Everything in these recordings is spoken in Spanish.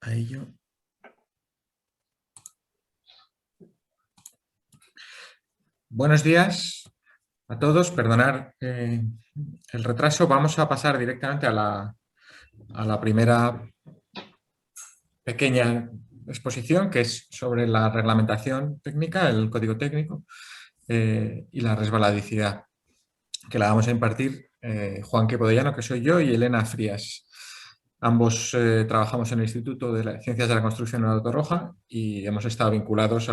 A ello. Buenos días a todos. Perdonar el retraso. Vamos a pasar directamente a la primera pequeña exposición, que es sobre la reglamentación técnica, el código técnico y la resbaladicidad, que la vamos a impartir Juan Quepodollano, que soy yo, y Elena Frías. Ambos trabajamos en el Instituto de Ciencias de la Construcción en Torroja y hemos estado vinculados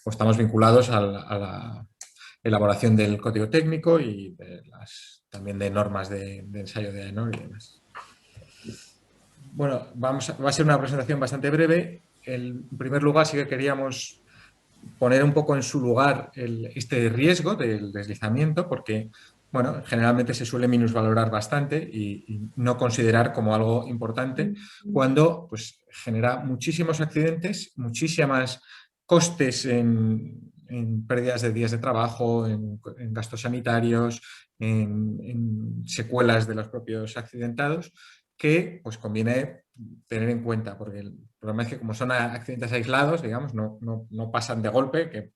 estamos vinculados a la elaboración del código técnico y también de normas de ensayo de AENOR y demás. Bueno, va a ser una presentación bastante breve. En primer lugar, sí que queríamos poner un poco en su lugar este riesgo del deslizamiento, porque bueno, generalmente se suele minusvalorar bastante y no considerar como algo importante cuando pues, genera muchísimos accidentes, muchísimas costes en pérdidas de días de trabajo, en gastos sanitarios, en secuelas de los propios accidentados, que pues conviene tener en cuenta, porque el problema es que como son accidentes aislados, digamos, no pasan de golpe, que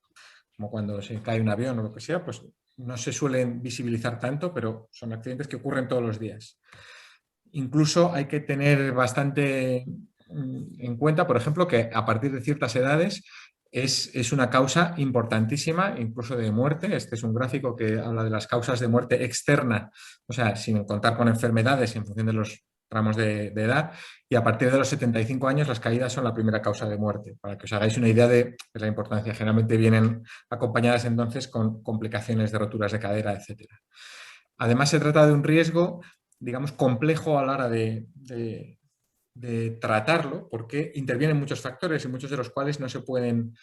como cuando se cae un avión o lo que sea, pues no se suelen visibilizar tanto, pero son accidentes que ocurren todos los días. Incluso hay que tener bastante en cuenta, por ejemplo, que a partir de ciertas edades es una causa importantísima, incluso de muerte. Este es un gráfico que habla de las causas de muerte externa, o sea, sin contar con enfermedades en función de los tramos de edad, y a partir de los 75 años las caídas son la primera causa de muerte, para que os hagáis una idea de la importancia. Generalmente vienen acompañadas entonces con complicaciones de roturas de cadera, etc. Además, se trata de un riesgo, digamos, complejo a la hora de tratarlo, porque intervienen muchos factores y muchos de los cuales no se pueden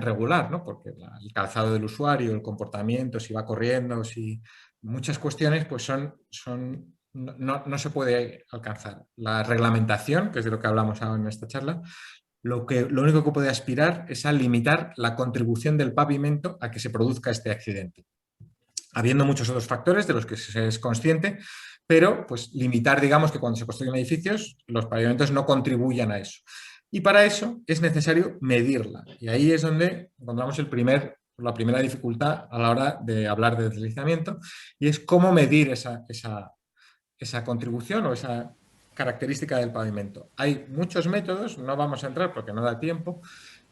regular, ¿no? Porque el calzado del usuario, el comportamiento, si va corriendo, si muchas cuestiones pues no se puede alcanzar. La reglamentación, que es de lo que hablamos ahora en esta charla, lo único que puede aspirar es a limitar la contribución del pavimento a que se produzca este accidente, habiendo muchos otros factores de los que se es consciente, pero pues limitar, digamos, que cuando se construyen edificios los pavimentos no contribuyan a eso. Y para eso es necesario medirla. Y ahí es donde encontramos la primera dificultad a la hora de hablar de deslizamiento, y es cómo medir esa contribución o esa característica del pavimento. Hay muchos métodos, no vamos a entrar porque no da tiempo.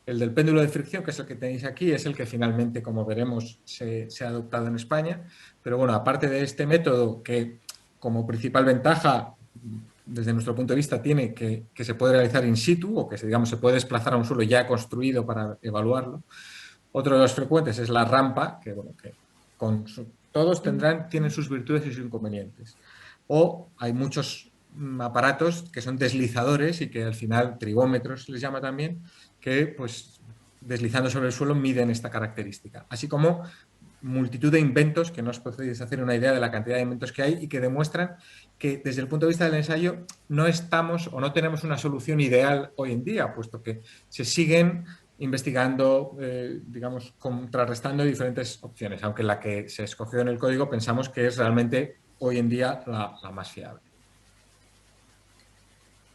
El del péndulo de fricción, que es el que tenéis aquí, es el que finalmente, como veremos, se ha adoptado en España. Pero bueno, aparte de este método, que como principal ventaja, desde nuestro punto de vista, tiene que se puede realizar in situ, o que digamos, se puede desplazar a un suelo ya construido para evaluarlo. Otro de los frecuentes es la rampa, que, bueno, que todos tienen sus virtudes y sus inconvenientes. O hay muchos aparatos que son deslizadores y que al final, trigómetros se les llama también, que pues deslizando sobre el suelo miden esta característica. Así como multitud de inventos que no os podéis hacer una idea de la cantidad de inventos que hay y que demuestran que desde el punto de vista del ensayo no estamos o no tenemos una solución ideal hoy en día, puesto que se siguen investigando, digamos, contrarrestando diferentes opciones, aunque la que se escogió en el código pensamos que es realmente hoy en día la más fiable.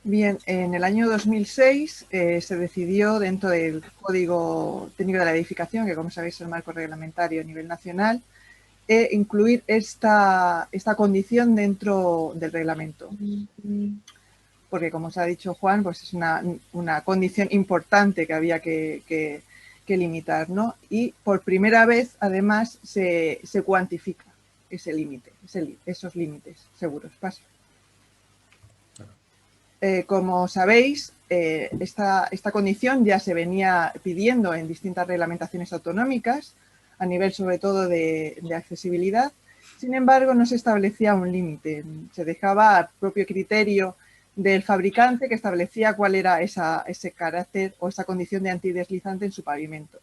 Bien, en el año 2006 se decidió dentro del Código Técnico de la Edificación, que como sabéis es el marco reglamentario a nivel nacional, incluir esta condición dentro del reglamento. Porque como os ha dicho Juan, pues es una condición importante que había que limitar, ¿no? Y por primera vez, además, se cuantifica ese límite, esos límites seguros. Paso. Como sabéis, esta condición ya se venía pidiendo en distintas reglamentaciones autonómicas, a nivel sobre todo de accesibilidad. Sin embargo, no se establecía un límite, se dejaba al propio criterio del fabricante que establecía cuál era ese carácter o esa condición de antideslizante en su pavimento.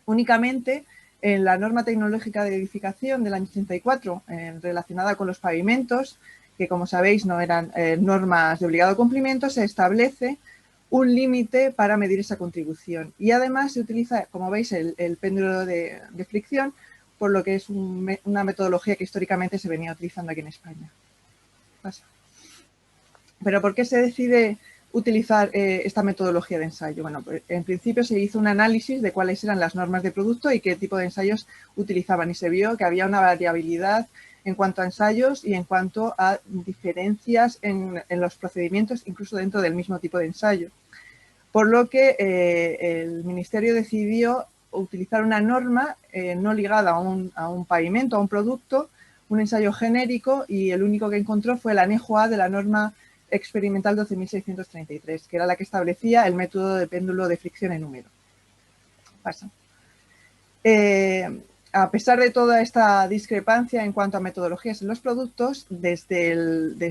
Únicamente en la norma tecnológica de edificación del año 84, relacionada con los pavimentos, que como sabéis no eran normas de obligado cumplimiento, se establece un límite para medir esa contribución. Y además se utiliza, como veis, el péndulo de fricción, por lo que es una metodología que históricamente se venía utilizando aquí en España. Pasa. Pero ¿por qué se decide utilizar esta metodología de ensayo? Bueno, pues, en principio se hizo un análisis de cuáles eran las normas de producto y qué tipo de ensayos utilizaban, y se vio que había una variabilidad en cuanto a ensayos y en cuanto a diferencias en los procedimientos, incluso dentro del mismo tipo de ensayo. Por lo que el Ministerio decidió utilizar una norma no ligada a un pavimento, a un producto, un ensayo genérico, y el único que encontró fue el anejo A de la norma experimental 12.633, que era la que establecía el método de péndulo de fricción en húmedo. Pasa. A pesar de toda esta discrepancia en cuanto a metodologías en los productos, desde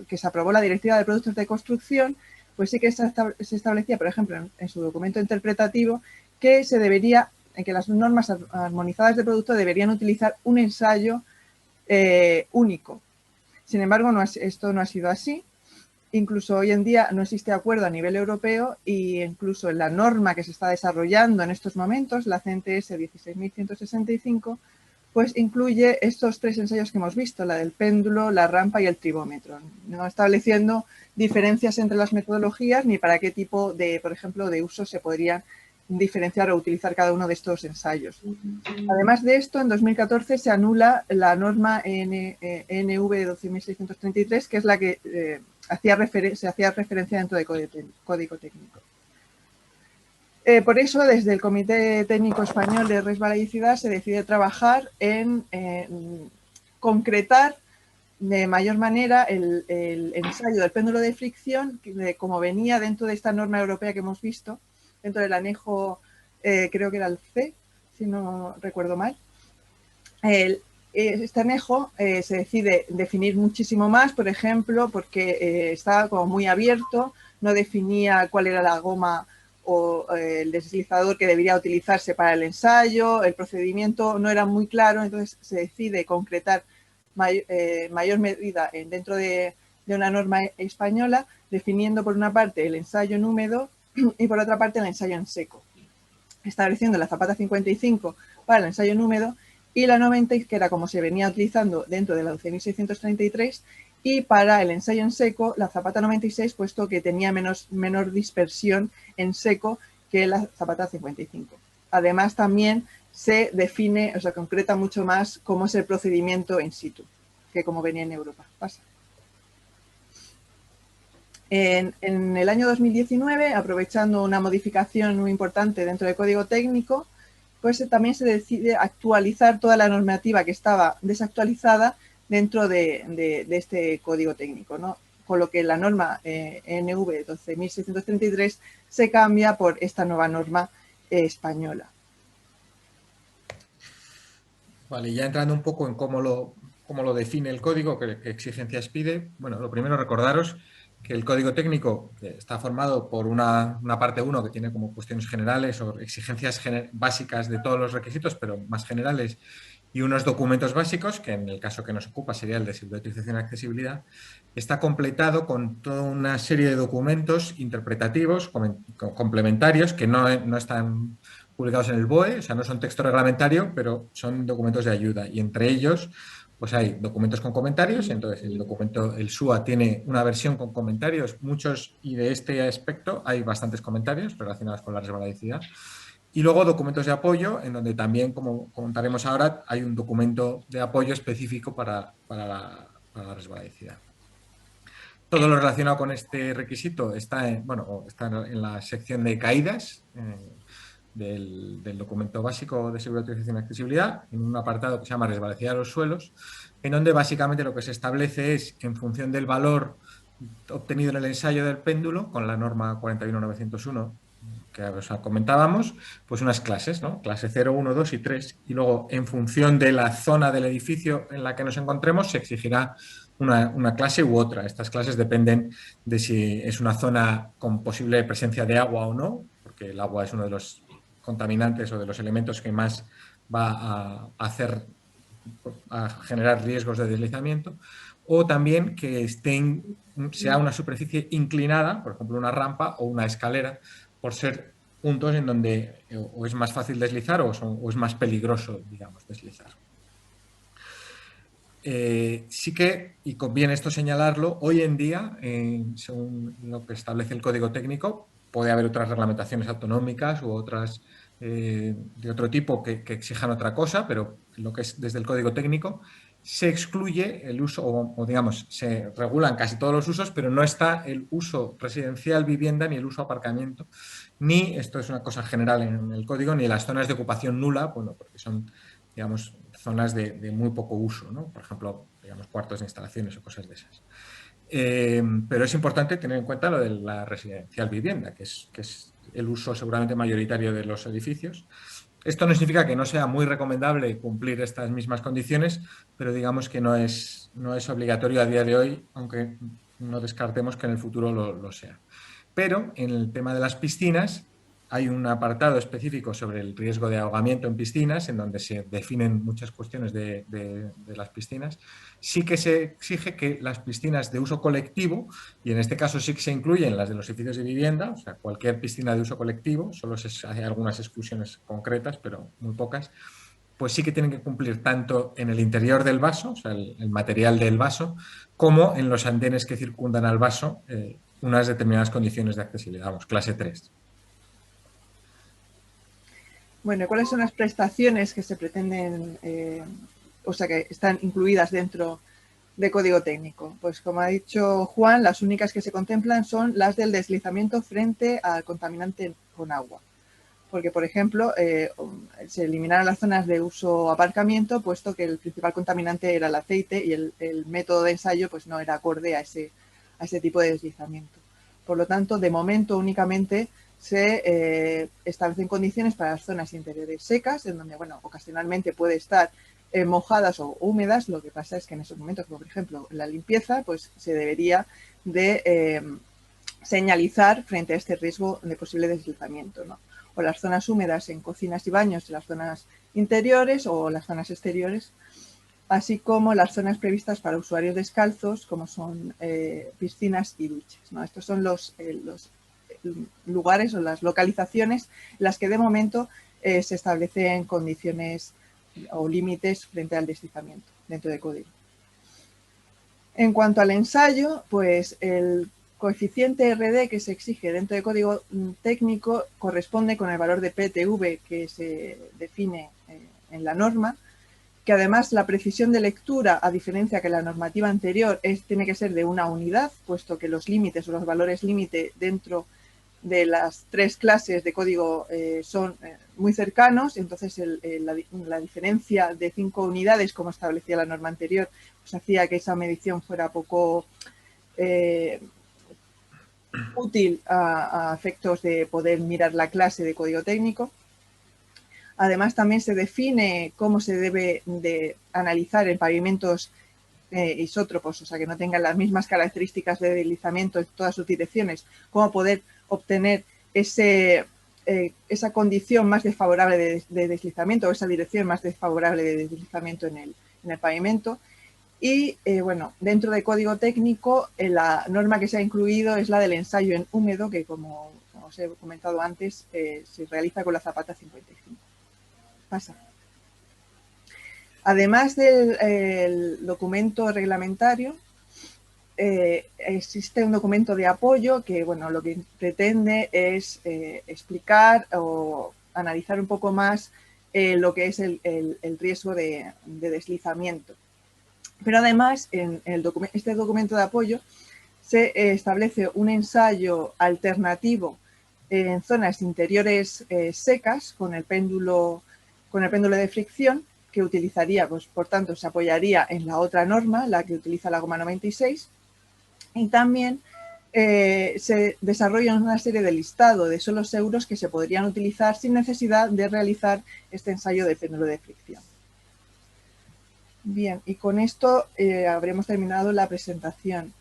que se aprobó la Directiva de Productos de Construcción, pues sí que se establecía, por ejemplo, en su documento interpretativo, que las normas armonizadas de producto deberían utilizar un ensayo único. Sin embargo, esto no ha sido así. Incluso hoy en día no existe acuerdo a nivel europeo, e incluso en la norma que se está desarrollando en estos momentos, la CNTS 16.165, pues incluye estos 3 ensayos que hemos visto, la del péndulo, la rampa y el tribómetro, no estableciendo diferencias entre las metodologías ni para qué tipo de, por ejemplo, de usos se podrían diferenciar o utilizar cada uno de estos ensayos. Además de esto, en 2014 se anula la norma NV 12.633, que es la que se hacía referencia dentro del código técnico. Por eso, desde el Comité Técnico Español de Resbaladicidad se decide trabajar en concretar de mayor manera el ensayo del péndulo de fricción, como venía dentro de esta norma europea que hemos visto, dentro del anejo, creo que era el C, si no recuerdo mal. Este anejo se decide definir muchísimo más, por ejemplo, porque estaba como muy abierto, no definía cuál era la goma o el deslizador que debería utilizarse para el ensayo, el procedimiento no era muy claro, entonces se decide concretar mayor medida dentro de una norma española, definiendo por una parte el ensayo en húmedo y por otra parte el ensayo en seco, estableciendo la zapata 55 para el ensayo en húmedo y la 90, que era como se venía utilizando dentro de la 12.633, y para el ensayo en seco la zapata 96, puesto que tenía menor dispersión en seco que la zapata 55. Además, también se define, o sea, concreta mucho más cómo es el procedimiento in situ, que como venía en Europa. Pasa. En el año 2019, aprovechando una modificación muy importante dentro del código técnico, pues también se decide actualizar toda la normativa que estaba desactualizada dentro de este código técnico, ¿no? Con lo que la norma NV 12.633 se cambia por esta nueva norma española. Vale, ya entrando un poco en cómo lo define el código, qué exigencias pide. Bueno, lo primero, recordaros que el código técnico está formado por una parte 1 que tiene como cuestiones generales o exigencias básicas de todos los requisitos, pero más generales, y unos documentos básicos, que en el caso que nos ocupa sería el de seguridad, utilización y accesibilidad. Está completado con toda una serie de documentos interpretativos, complementarios, que no están publicados en el BOE, o sea, no son texto reglamentario, pero son documentos de ayuda, y entre ellos pues hay documentos con comentarios. Entonces el SUA tiene una versión con comentarios, muchos, y de este aspecto hay bastantes comentarios relacionados con la resbaladicidad. Y luego documentos de apoyo, en donde también, como comentaremos ahora, hay un documento de apoyo específico para la resbaladicidad. Todo lo relacionado con este requisito está en la sección de caídas del documento básico de seguridad, utilización y accesibilidad, en un apartado que se llama resbaladecidad de los suelos, en donde básicamente lo que se establece es, en función del valor obtenido en el ensayo del péndulo, con la norma 41901 que os comentábamos, pues unas clases, ¿no? Clase 0, 1, 2 y 3, y luego en función de la zona del edificio en la que nos encontremos se exigirá una clase u otra. Estas clases dependen de si es una zona con posible presencia de agua o no, porque el agua es uno de los contaminantes o de los elementos que más va a generar riesgos de deslizamiento, o también que sea una superficie inclinada, por ejemplo una rampa o una escalera, por ser puntos en donde o es más fácil deslizar o es más peligroso, digamos, deslizar. Sí que, y conviene esto señalarlo, hoy en día, según lo que establece el código técnico, puede haber otras reglamentaciones autonómicas u otras de otro tipo que exijan otra cosa, pero lo que es desde el código técnico se excluye el uso, o digamos, se regulan casi todos los usos, pero no está el uso residencial, vivienda, ni el uso aparcamiento, ni, esto es una cosa general en el código, ni las zonas de ocupación nula, bueno, porque son, digamos, zonas de muy poco uso, ¿no? Por ejemplo, digamos, cuartos de instalaciones o cosas de esas. Pero es importante tener en cuenta lo de la residencial vivienda, que es el uso seguramente mayoritario de los edificios. Esto no significa que no sea muy recomendable cumplir estas mismas condiciones, pero digamos que no es obligatorio a día de hoy, aunque no descartemos que en el futuro lo sea. Pero en el tema de las piscinas hay un apartado específico sobre el riesgo de ahogamiento en piscinas, en donde se definen muchas cuestiones de las piscinas. Sí que se exige que las piscinas de uso colectivo, y en este caso sí que se incluyen las de los edificios de vivienda, o sea, cualquier piscina de uso colectivo, solo se hace algunas exclusiones concretas, pero muy pocas, pues sí que tienen que cumplir tanto en el interior del vaso, o sea, el material del vaso, como en los andenes que circundan al vaso, unas determinadas condiciones de accesibilidad, vamos, clase 3. Bueno, ¿cuáles son las prestaciones que se pretenden, o sea, que están incluidas dentro de código técnico? Pues como ha dicho Juan, las únicas que se contemplan son las del deslizamiento frente al contaminante con agua. Porque, por ejemplo, se eliminaron las zonas de uso aparcamiento, puesto que el principal contaminante era el aceite y el método de ensayo pues, no era acorde a ese tipo de deslizamiento. Por lo tanto, de momento únicamente se establecen condiciones para las zonas interiores secas, en donde, bueno, ocasionalmente puede estar mojadas o húmedas. Lo que pasa es que en esos momentos, como por ejemplo la limpieza, pues se debería de señalizar frente a este riesgo de posible deslizamiento, ¿no? O las zonas húmedas en cocinas y baños de las zonas interiores o las zonas exteriores, así como las zonas previstas para usuarios descalzos, como son piscinas y duchas, ¿no? Estos son los lugares o las localizaciones en las que de momento se establecen condiciones o límites frente al deslizamiento dentro del código. En cuanto al ensayo, pues el coeficiente RD que se exige dentro del código técnico corresponde con el valor de PTV que se define en la norma, que además la precisión de lectura, a diferencia que la normativa anterior, tiene que ser de una unidad, puesto que los límites o los valores límite dentro de las tres clases de código son muy cercanos, entonces la diferencia de 5 unidades, como establecía la norma anterior, pues hacía que esa medición fuera poco útil a efectos de poder mirar la clase de código técnico. Además, también se define cómo se debe de analizar en pavimentos isótropos, o sea, que no tengan las mismas características de deslizamiento en todas sus direcciones, cómo poder obtener esa condición más desfavorable de deslizamiento o esa dirección más desfavorable de deslizamiento en el pavimento. Y bueno, dentro del código técnico, la norma que se ha incluido es la del ensayo en húmedo, que como os he comentado antes, se realiza con la zapata 55. Pasa. Además del documento reglamentario, existe un documento de apoyo que, bueno, lo que pretende es explicar o analizar un poco más lo que es el riesgo de deslizamiento. Pero además, en este documento de apoyo se establece un ensayo alternativo en zonas interiores secas con el péndulo de fricción, que utilizaría, pues por tanto, se apoyaría en la otra norma, la que utiliza la goma 96, y también se desarrolla una serie de listado de suelos seguros que se podrían utilizar sin necesidad de realizar este ensayo de péndulo de fricción. Bien, y con esto habremos terminado la presentación.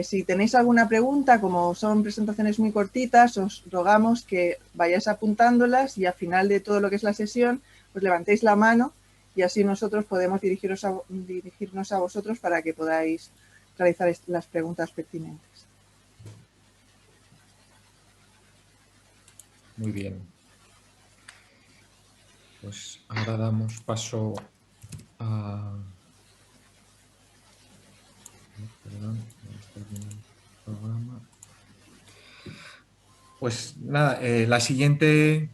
Si tenéis alguna pregunta, como son presentaciones muy cortitas, os rogamos que vayáis apuntándolas y al final de todo lo que es la sesión, pues levantéis la mano y así nosotros podemos dirigirnos a vosotros para que podáis realizar las preguntas pertinentes. Muy bien. Pues ahora damos paso a Perdón, estoy viendo el programa. Pues nada, la siguiente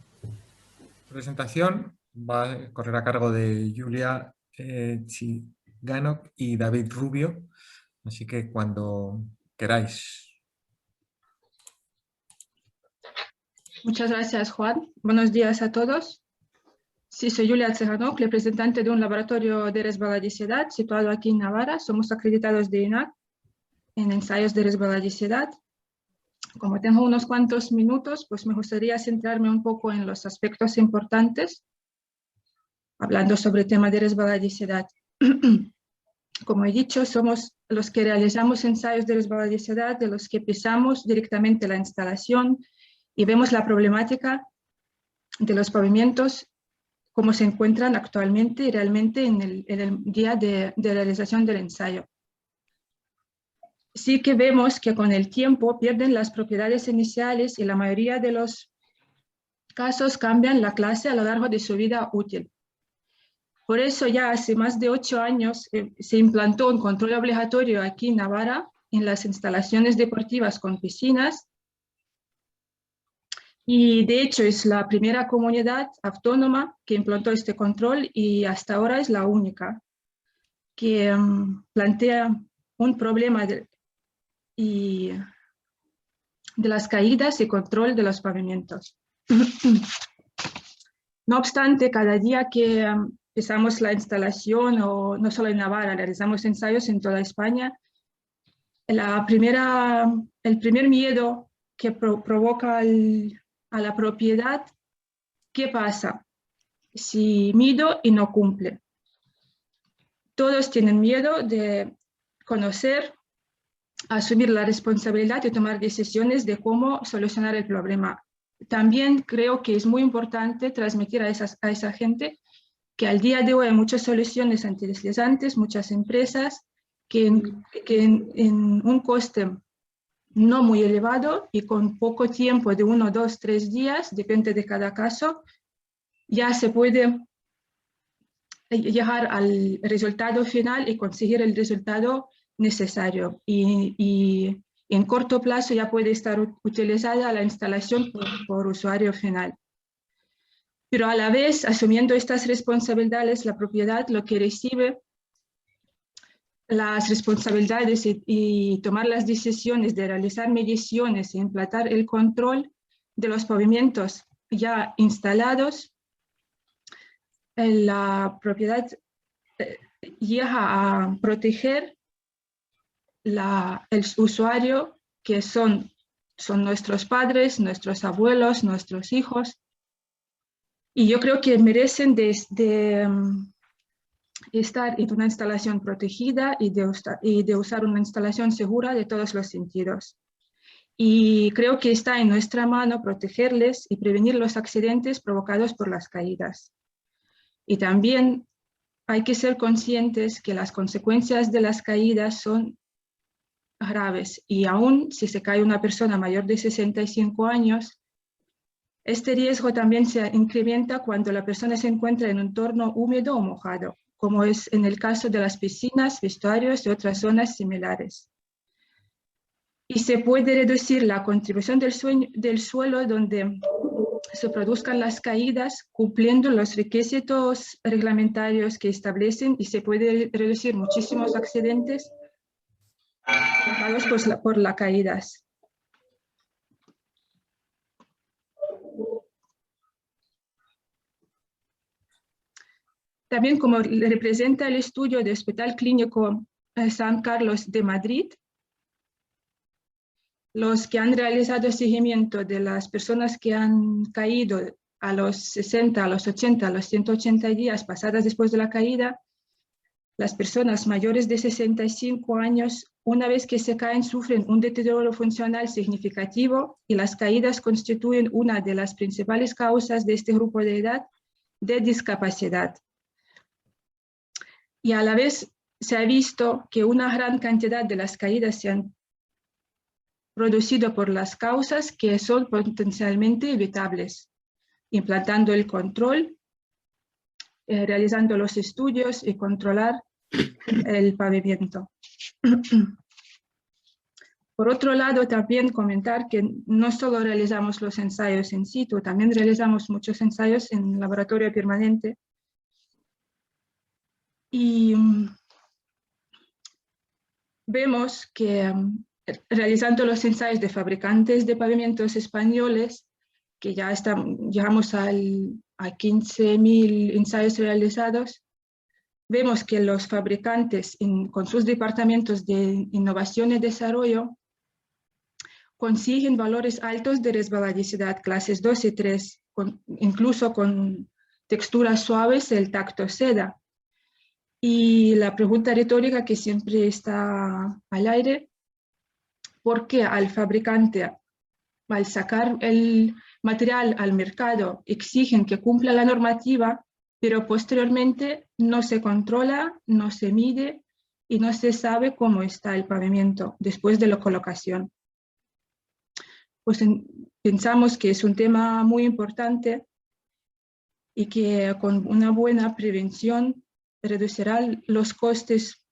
presentación va a correr a cargo de Julia Chiganok y David Rubio, así que cuando queráis. Muchas gracias, Juan. Buenos días a todos. Sí, soy Julia Chiganok, representante de un laboratorio de resbaladicidad situado aquí en Navarra. Somos acreditados de INAC en ensayos de resbaladicidad. Como tengo unos cuantos minutos, pues me gustaría centrarme un poco en los aspectos importantes, hablando sobre el tema de resbaladicidad. Como he dicho, somos los que realizamos ensayos de resbaladicidad, de los que pisamos directamente la instalación y vemos la problemática de los pavimentos, cómo se encuentran actualmente y realmente en el día de realización del ensayo. Sí que vemos que con el tiempo pierden las propiedades iniciales y la mayoría de los casos cambian la clase a lo largo de su vida útil. Por eso ya hace más de 8 años se implantó un control obligatorio aquí en Navarra en las instalaciones deportivas con piscinas. Y de hecho es la primera comunidad autónoma que implantó este control y hasta ahora es la única que plantea un problema de las caídas y control de los pavimentos. No obstante, cada día que empezamos la instalación, o no solo en Navarra, realizamos ensayos en toda España, el primer miedo que provoca a la propiedad, ¿qué pasa si mido y no cumple? Todos tienen miedo de conocer, asumir la responsabilidad y tomar decisiones de cómo solucionar el problema. También creo que es muy importante transmitir a esa gente que al día de hoy hay muchas soluciones antideslizantes, muchas empresas que en un coste no muy elevado y con poco tiempo de 1, 2, 3 días, depende de cada caso, ya se puede llegar al resultado final y conseguir el resultado necesario. Y en corto plazo ya puede estar utilizada la instalación por usuario final. Pero a la vez, asumiendo estas responsabilidades, la propiedad lo que recibe las responsabilidades y tomar las decisiones de realizar mediciones e implantar el control de los pavimentos ya instalados, la propiedad llega a proteger el usuario, que son nuestros padres, nuestros abuelos, nuestros hijos, y yo creo que merecen estar en una instalación protegida y de usar una instalación segura de todos los sentidos. Y creo que está en nuestra mano protegerles y prevenir los accidentes provocados por las caídas. Y también hay que ser conscientes que las consecuencias de las caídas son graves, y aún si se cae una persona mayor de 65 años, este riesgo también se incrementa cuando la persona se encuentra en un entorno húmedo o mojado, como es en el caso de las piscinas, vestuarios y otras zonas similares. Y se puede reducir la contribución del suelo donde se produzcan las caídas cumpliendo los requisitos reglamentarios que establecen, y se puede reducir muchísimos accidentes provocados por las caídas. También, como representa el estudio del Hospital Clínico San Carlos de Madrid, los que han realizado seguimiento de las personas que han caído a los 60, a los 80, a los 180 días pasadas después de la caída, las personas mayores de 65 años, una vez que se caen, sufren un deterioro funcional significativo, y las caídas constituyen una de las principales causas de este grupo de edad de discapacidad. Y a la vez se ha visto que una gran cantidad de las caídas se han producido por las causas que son potencialmente evitables, implantando el control, realizando los estudios y controlar el pavimento. Por otro lado, también comentar que no solo realizamos los ensayos in situ, también realizamos muchos ensayos en laboratorio permanente. Y vemos que realizando los ensayos de fabricantes de pavimentos españoles, que ya llegamos a 15.000 ensayos realizados, vemos que los fabricantes con sus departamentos de innovación y desarrollo consiguen valores altos de resbaladicidad, clases 2 y 3, incluso con texturas suaves, el tacto seda. Y la pregunta retórica que siempre está al aire, ¿por qué al fabricante, al sacar el material al mercado, exigen que cumpla la normativa, pero posteriormente no se controla, no se mide y no se sabe cómo está el pavimento después de la colocación? Pues pensamos que es un tema muy importante y que con una buena prevención reducirá los costes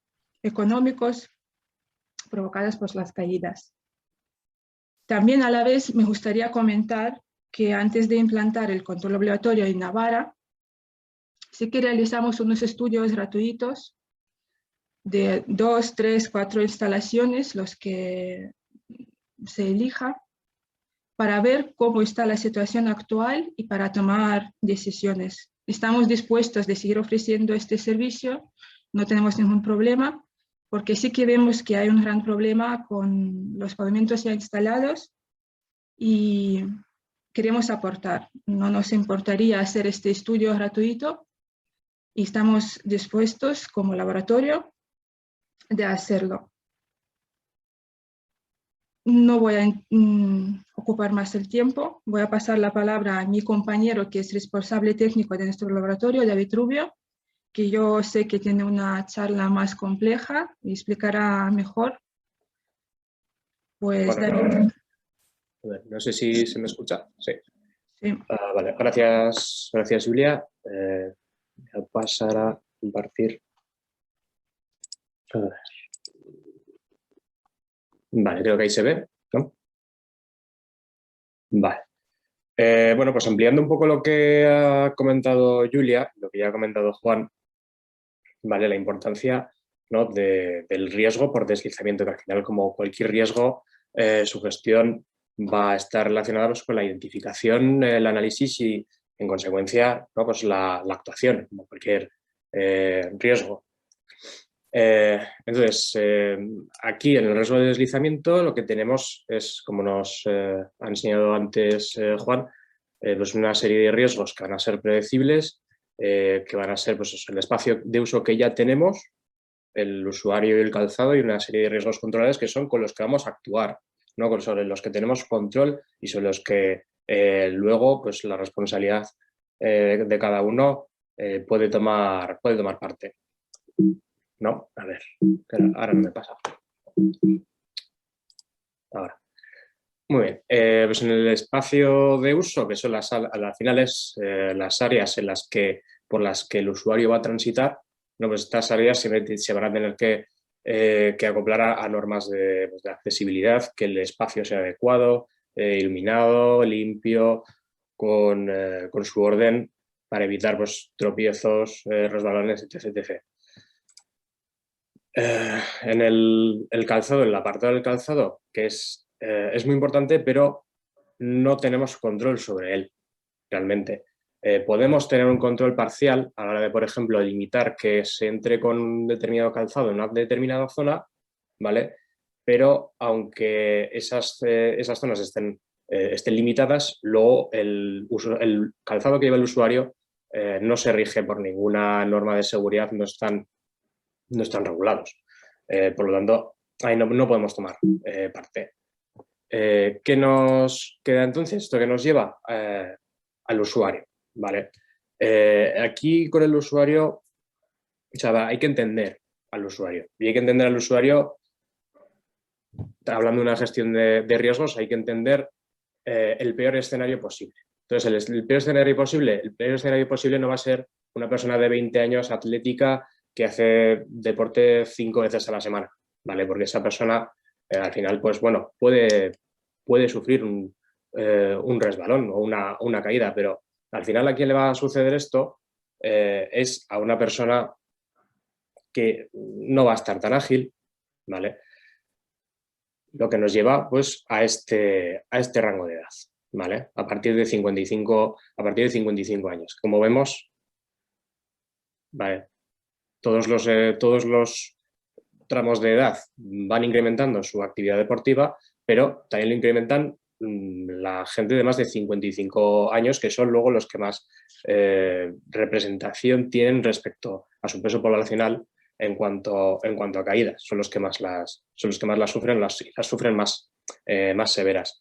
económicos provocados por las caídas. También a la vez me gustaría comentar que antes de implantar el control obligatorio en Navarra, sí que realizamos unos estudios gratuitos de 2, 3, 4 instalaciones, los que se elija, para ver cómo está la situación actual y para tomar decisiones. Estamos dispuestos de seguir ofreciendo este servicio, no tenemos ningún problema, porque sí que vemos que hay un gran problema con los pavimentos ya instalados y queremos aportar. No nos importaría hacer este estudio gratuito y estamos dispuestos como laboratorio de hacerlo. No voy a ocupar más el tiempo. Voy a pasar la palabra a mi compañero, que es responsable técnico de nuestro laboratorio, David Rubio, que yo sé que tiene una charla más compleja y explicará mejor. Pues bueno, David. No sé si se me escucha. Sí. Sí. Vale, gracias Julia. Voy a pasar a compartir. A ver. Vale, creo que ahí se ve, ¿no? Vale. Bueno, pues ampliando un poco lo que ha comentado Julia, lo que ya ha comentado Juan, vale, la importancia, ¿no?, del riesgo por deslizamiento, que al final, como cualquier riesgo, su gestión va a estar relacionada, pues, con la identificación, el análisis y, en consecuencia, ¿no?, pues la actuación, como cualquier riesgo. Entonces, aquí en el riesgo de deslizamiento lo que tenemos es, como nos ha enseñado antes Juan, pues una serie de riesgos que van a ser predecibles, que van a ser, pues, el espacio de uso que ya tenemos, el usuario y el calzado, y una serie de riesgos controlables que son con los que vamos a actuar, ¿no?, sobre los que tenemos control y sobre los que luego, pues, la responsabilidad de cada uno puede tomar parte. No, a ver, ahora no me pasa. Ahora. Muy bien, pues en el espacio de uso, que son al final es las áreas por las que el usuario va a transitar, ¿no? Pues estas áreas se van a tener que acoplar a normas de accesibilidad, que el espacio sea adecuado, iluminado, limpio, con su orden, para evitar, pues, tropiezos, resbalones, etc. En el calzado, en el apartado del calzado, que es muy importante, pero no tenemos control sobre él realmente. Podemos tener un control parcial a la hora de, por ejemplo, limitar que se entre con un determinado calzado en una determinada zona, ¿vale? Pero aunque esas zonas estén limitadas, luego el calzado que lleva el usuario no se rige por ninguna norma de seguridad, no están regulados. Por lo tanto, ahí no podemos tomar parte. ¿Qué nos queda entonces? Esto que nos lleva al usuario, ¿vale? Aquí con el usuario, o sea, hay que entender al usuario. Y hay que entender al usuario, hablando de una gestión de riesgos, hay que entender el peor escenario posible. Entonces, el peor escenario posible no va a ser una persona de 20 años atlética que hace deporte 5 veces a la semana, ¿vale? Porque esa persona al final, pues bueno, puede sufrir un resbalón o una caída, pero al final a quién le va a suceder esto es a una persona que no va a estar tan ágil, ¿vale? Lo que nos lleva pues a este rango de edad, ¿vale? A partir de 55 años. Como vemos, ¿vale? Todos los tramos de edad van incrementando su actividad deportiva, pero también lo incrementan la gente de más de 55 años, que son luego los que más representación tienen respecto a su peso poblacional en cuanto a caídas. Son los que más las sufren, las sufren más severas.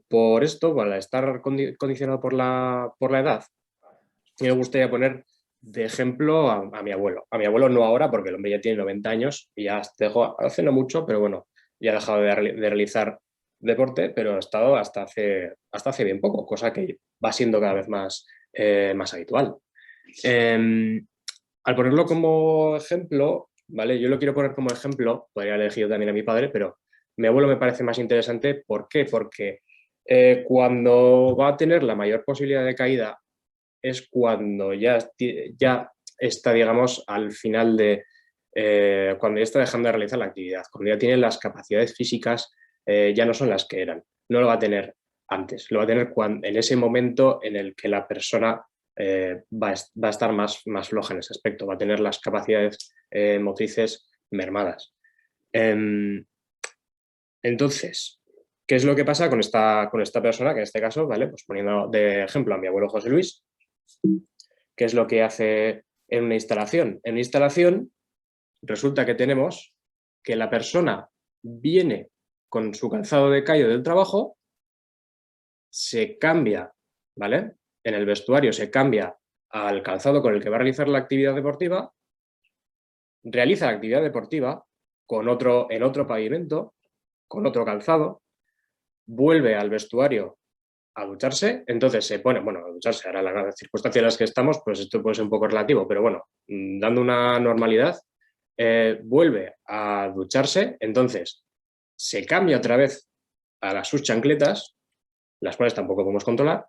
Por esto, al estar condicionado por la edad, me gustaría poner de ejemplo a mi abuelo. A mi abuelo no ahora, porque el hombre ya tiene 90 años y ya dejó, hace no mucho, pero bueno, ya ha dejado de realizar deporte, pero ha estado hasta hace bien poco, cosa que va siendo cada vez más habitual. Al ponerlo como ejemplo, ¿vale? Yo lo quiero poner como ejemplo, podría haber elegido también a mi padre, pero mi abuelo me parece más interesante. ¿Por qué? Porque cuando va a tener la mayor posibilidad de caída es cuando ya está, digamos, al final de... cuando ya está dejando de realizar la actividad, cuando ya tiene las capacidades físicas, ya no son las que eran. No lo va a tener antes, lo va a tener en ese momento en el que la persona va a estar más floja en ese aspecto, va a tener las capacidades motrices mermadas. Entonces, ¿qué es lo que pasa con esta persona? Que en este caso, ¿vale? Pues poniendo de ejemplo a mi abuelo José Luis, ¿qué es lo que hace en una instalación? En una instalación resulta que tenemos que la persona viene con su calzado de callo del trabajo, se cambia, ¿vale? En el vestuario se cambia al calzado con el que va a realizar la actividad deportiva, realiza la actividad deportiva en otro pavimento, con otro calzado, vuelve al vestuario a ducharse, entonces se pone, bueno, a ducharse, ahora las circunstancias en las que estamos, pues esto puede ser un poco relativo, pero bueno, dando una normalidad, vuelve a ducharse, entonces se cambia otra vez a sus chancletas, las cuales tampoco podemos controlar,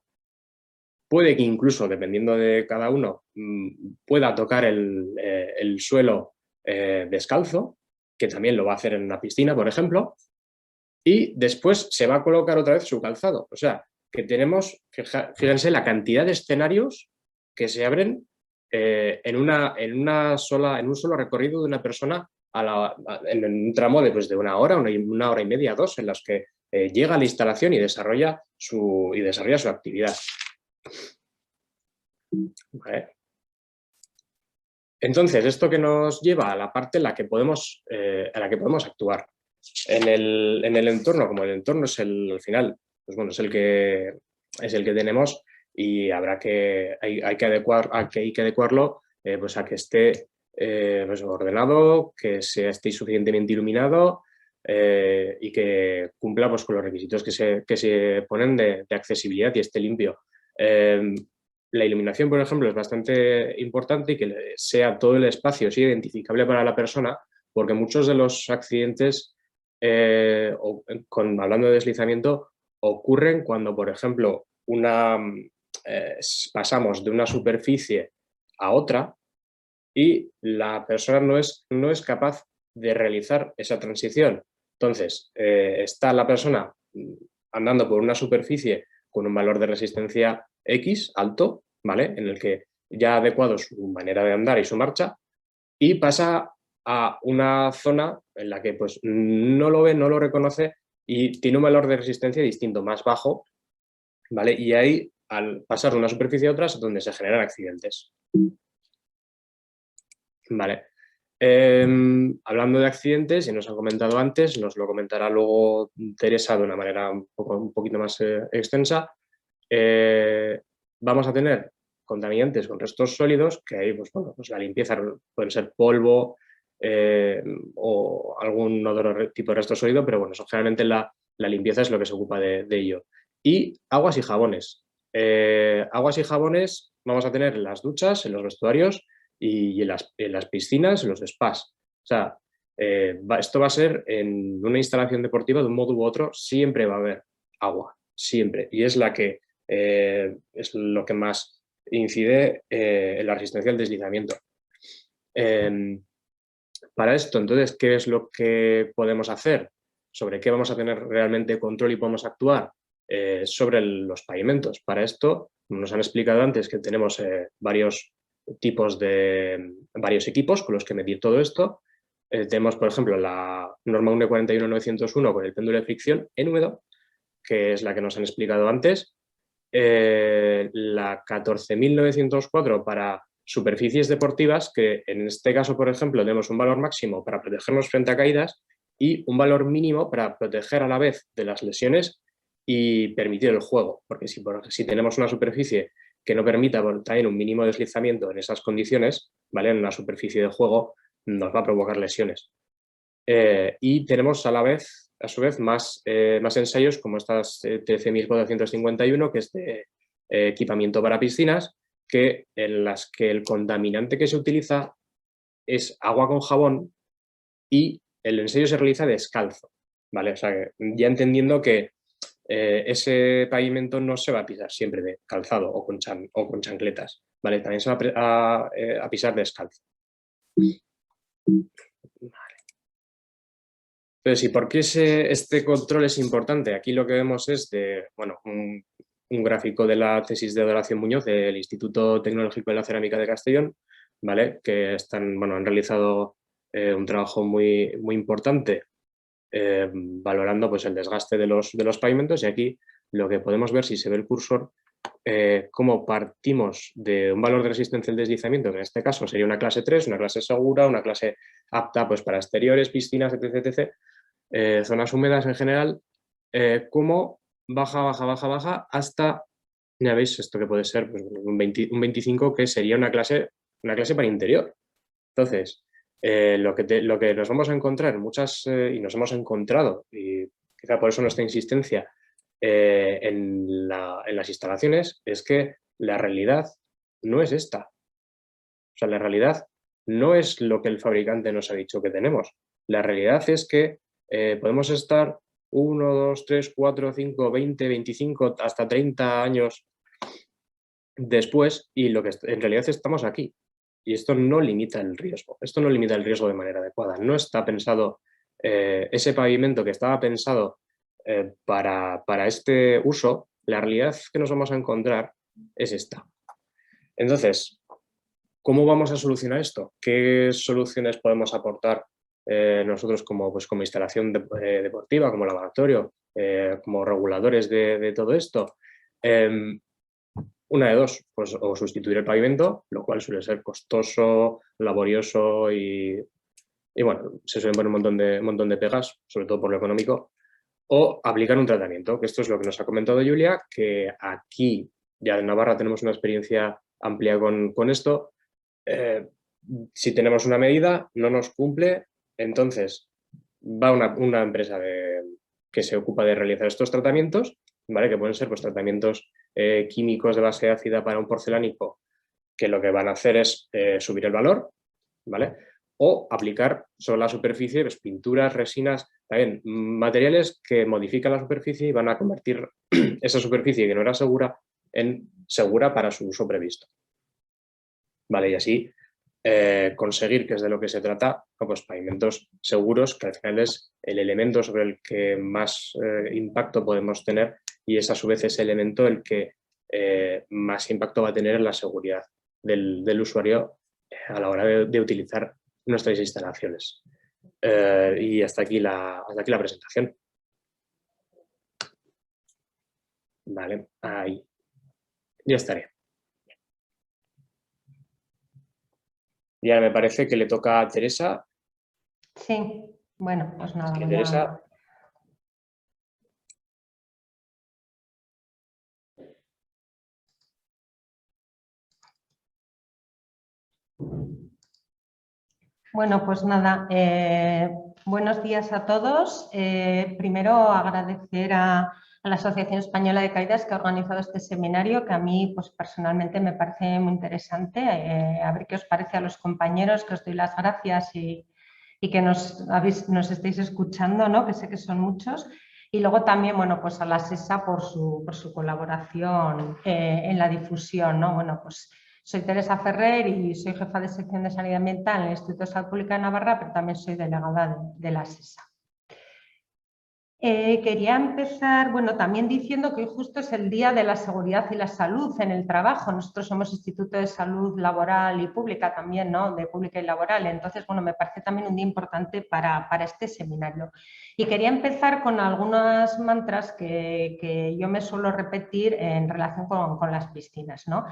puede que incluso, dependiendo de cada uno, pueda tocar el suelo descalzo, que también lo va a hacer en una piscina, por ejemplo, y después se va a colocar otra vez su calzado. O sea, que tenemos, fíjense, la cantidad de escenarios que se abren en un solo recorrido de una persona en un tramo de una hora y media, 2, en las que llega a la instalación y desarrolla su actividad. ¿Vale? Entonces, esto que nos lleva a la parte en la que podemos actuar. En el entorno, como el entorno es al final, pues bueno, es el que tenemos, y hay que adecuarlo pues a que esté pues ordenado, que esté suficientemente iluminado y que cumpla pues con los requisitos que se ponen de accesibilidad y esté limpio. La iluminación, por ejemplo, es bastante importante, y que sea todo el espacio identificable para la persona, porque muchos de los accidentes, hablando de deslizamiento, ocurren cuando, por ejemplo, pasamos de una superficie a otra y la persona no es capaz de realizar esa transición. Entonces, está la persona andando por una superficie con un valor de resistencia X alto, ¿vale? En el que ya ha adecuado su manera de andar y su marcha, y pasa a una zona en la que pues no lo ve, no lo reconoce y tiene un valor de resistencia distinto, más bajo, ¿vale? Y ahí, al pasar de una superficie a otra, es donde se generan accidentes. Vale. Hablando de accidentes, y nos han comentado antes, nos lo comentará luego Teresa de una manera un poquito más extensa, vamos a tener contaminantes con restos sólidos, que ahí pues, bueno, pues la limpieza puede ser polvo o algún otro tipo de resto sólido, pero bueno, eso generalmente la limpieza es lo que se ocupa de ello. Y aguas y jabones. Aguas y jabones vamos a tener en las duchas, en los vestuarios y en las piscinas, en los spas. O sea, esto va a ser en una instalación deportiva, de un modo u otro, siempre va a haber agua, siempre. Y es es lo que más incide en la resistencia al deslizamiento. Para esto, entonces, ¿qué es lo que podemos hacer? ¿Sobre qué vamos a tener realmente control y podemos actuar? Sobre los pavimentos. Para esto, nos han explicado antes que tenemos varios equipos con los que medir todo esto. Tenemos, por ejemplo, la norma 1.41.901 con el péndulo de fricción en húmedo, que es la que nos han explicado antes. La 14.904 para superficies deportivas, que en este caso, por ejemplo, tenemos un valor máximo para protegernos frente a caídas y un valor mínimo para proteger a la vez de las lesiones y permitir el juego, porque si tenemos una superficie que no permita traer un mínimo deslizamiento en esas condiciones, ¿vale? En una superficie de juego nos va a provocar lesiones. Y tenemos a su vez más ensayos como estas 13.451, que es de equipamiento para piscinas, en las que el contaminante que se utiliza es agua con jabón y el ensayo se realiza descalzo, ¿vale? O sea, ya entendiendo que ese pavimento no se va a pisar siempre de calzado o con chancletas, ¿vale? También se va a pisar descalzo. Vale. Entonces, ¿y por qué este control es importante? Aquí lo que vemos es un gráfico de la tesis de Adoración Muñoz del Instituto Tecnológico de la Cerámica de Castellón, ¿vale? Que han realizado un trabajo muy, muy importante valorando pues, el desgaste de los pavimentos, y aquí lo que podemos ver, si se ve el cursor, cómo partimos de un valor de resistencia al deslizamiento, que en este caso sería una clase 3, una clase segura, una clase apta pues, para exteriores, piscinas, etc., zonas húmedas en general, cómo baja hasta, ya veis, esto que puede ser pues, un 25, que sería una clase para interior. Entonces, lo que nos vamos a encontrar y nos hemos encontrado, y quizá por eso nuestra insistencia en las instalaciones, es que la realidad no es esta. O sea, la realidad no es lo que el fabricante nos ha dicho que tenemos. La realidad es que podemos estar 1, 2, 3, 4, 5, 20, 25, hasta 30 años después, y en realidad estamos aquí. Y esto no limita el riesgo. Esto no limita el riesgo de manera adecuada. No está pensado, ese pavimento que estaba pensado para este uso, la realidad que nos vamos a encontrar es esta. Entonces, ¿cómo vamos a solucionar esto? ¿Qué soluciones podemos aportar nosotros como instalación deportiva, como laboratorio, como reguladores de todo esto? Una de dos, pues o sustituir el pavimento, lo cual suele ser costoso, laborioso y bueno, se suelen poner un montón de pegas, sobre todo por lo económico, o aplicar un tratamiento, que esto es lo que nos ha comentado Julia, que aquí ya en Navarra tenemos una experiencia amplia con esto. Si tenemos una medida, no nos cumple, entonces va una empresa que se ocupa de realizar estos tratamientos, ¿vale? Que pueden ser pues, tratamientos químicos de base ácida para un porcelánico, que lo que van a hacer es subir el valor, ¿vale? O aplicar sobre la superficie pues, pinturas, resinas, también materiales que modifican la superficie y van a convertir esa superficie que no era segura en segura para su uso previsto. ¿Vale? Y así conseguir, que es de lo que se trata, pues pavimentos seguros, que al final es el elemento sobre el que más impacto podemos tener, y es a su vez ese elemento el que más impacto va a tener en la seguridad del usuario a la hora de utilizar nuestras instalaciones. Y hasta aquí la presentación. Vale, ahí. Ya estaré. Y ahora me parece que le toca a Teresa. Sí, bueno, pues nada. Sí, Teresa. Bueno, pues nada, buenos días a todos. Primero agradecer a la Asociación Española de Caídas que ha organizado este seminario, que a mí pues, personalmente me parece muy interesante. A ver qué os parece a los compañeros, que os doy las gracias y y que nos estéis escuchando, ¿no? Que sé que son muchos. Y luego también, bueno, pues a la SESA por su colaboración en la difusión, ¿no? Bueno, pues soy Teresa Ferrer y soy jefa de sección de Sanidad Ambiental en el Instituto de Salud Pública de Navarra, pero también soy delegada de la SESA. Quería empezar, bueno, también diciendo que hoy justo es el Día de la Seguridad y la Salud en el trabajo. Nosotros somos Instituto de Salud Laboral y Pública también, ¿no? De Pública y Laboral. Entonces, bueno, me parece también un día importante para este seminario. Y quería empezar con algunas mantras que yo me suelo repetir en relación con las piscinas, ¿no?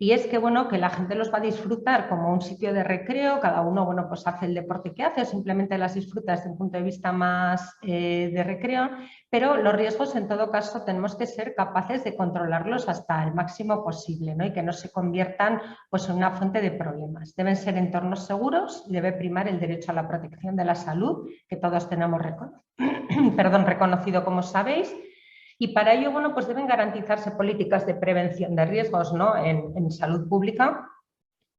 Y es que, bueno, que la gente los va a disfrutar como un sitio de recreo, cada uno, bueno, pues hace el deporte que hace o simplemente las disfruta desde un punto de vista más de recreo, pero los riesgos en todo caso tenemos que ser capaces de controlarlos hasta el máximo posible, ¿no? Y que no se conviertan pues en una fuente de problemas. Deben ser entornos seguros y debe primar el derecho a la protección de la salud, que todos tenemos reconocido, como sabéis. Y para ello, bueno, pues deben garantizarse políticas de prevención de riesgos, ¿no? en salud pública,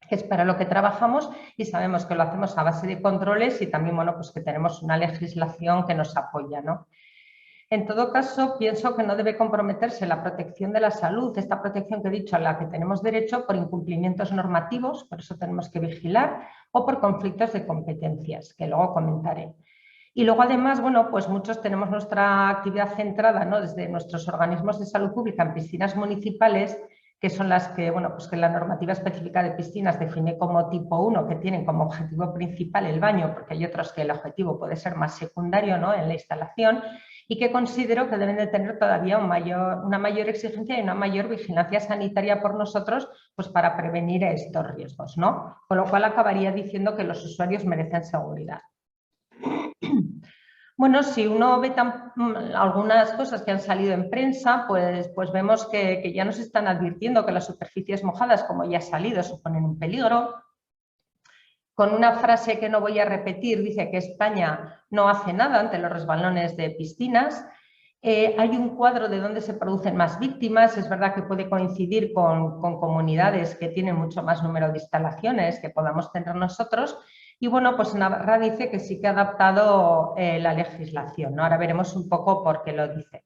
que es para lo que trabajamos, y sabemos que lo hacemos a base de controles y también, bueno, pues que tenemos una legislación que nos apoya, ¿no? En todo caso, pienso que no debe comprometerse la protección de la salud, esta protección que he dicho a la que tenemos derecho, por incumplimientos normativos, por eso tenemos que vigilar, o por conflictos de competencias, que luego comentaré. Y luego, además, bueno, pues muchos tenemos nuestra actividad centrada, ¿no? Desde nuestros organismos de salud pública en piscinas municipales, que son las que, bueno, pues que la normativa específica de piscinas define como tipo 1, que tienen como objetivo principal el baño, porque hay otros que el objetivo puede ser más secundario, ¿no? En la instalación, y que considero que deben de tener todavía una mayor exigencia y una mayor vigilancia sanitaria por nosotros, pues para prevenir estos riesgos, ¿no? Con lo cual acabaría diciendo que los usuarios merecen seguridad. Bueno, si uno ve algunas cosas que han salido en prensa, pues vemos que ya nos están advirtiendo que las superficies mojadas, como ya ha salido, suponen un peligro. Con una frase que no voy a repetir, dice que España no hace nada ante los resbalones de piscinas. Hay un cuadro de dónde se producen más víctimas. Es verdad que puede coincidir con comunidades que tienen mucho más número de instalaciones que podamos tener nosotros. Y bueno, pues Navarra dice que sí que ha adaptado la legislación, ¿no? Ahora veremos un poco por qué lo dice.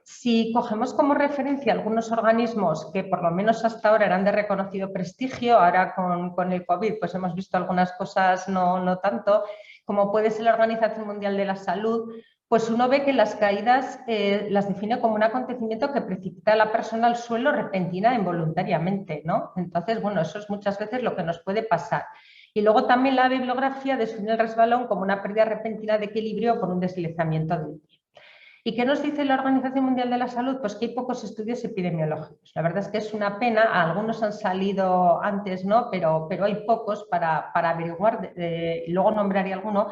Si cogemos como referencia algunos organismos que por lo menos hasta ahora eran de reconocido prestigio, ahora con el COVID pues hemos visto algunas cosas no tanto, como puede ser la Organización Mundial de la Salud, pues uno ve que las caídas las define como un acontecimiento que precipita a la persona al suelo repentina e involuntariamente, ¿no? Entonces, bueno, eso es muchas veces lo que nos puede pasar. Y luego también la bibliografía define el resbalón como una pérdida repentina de equilibrio por un deslizamiento del pie. ¿Y qué nos dice la Organización Mundial de la Salud? Pues que hay pocos estudios epidemiológicos. La verdad es que es una pena, algunos han salido antes, ¿no? Pero hay pocos para averiguar, luego nombraré alguno,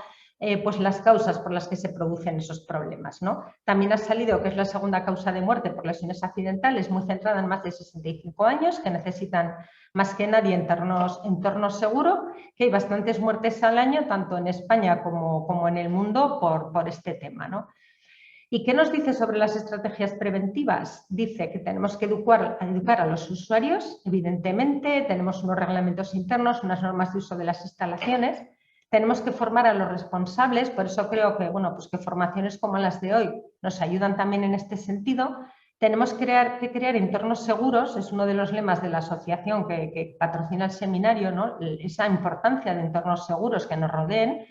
pues las causas por las que se producen esos problemas, ¿no? También ha salido que es la segunda causa de muerte por lesiones accidentales, muy centrada en más de 65 años, que necesitan más que nadie entornos seguros, que hay bastantes muertes al año, tanto en España como en el mundo, por este tema, ¿no? ¿Y qué nos dice sobre las estrategias preventivas? Dice que tenemos que educar a los usuarios, evidentemente, tenemos unos reglamentos internos, unas normas de uso de las instalaciones, tenemos que formar a los responsables, por eso creo que, bueno, pues que formaciones como las de hoy nos ayudan también en este sentido. Tenemos que crear entornos seguros, es uno de los lemas de la asociación que patrocina el seminario, ¿no? Esa importancia de entornos seguros que nos rodeen.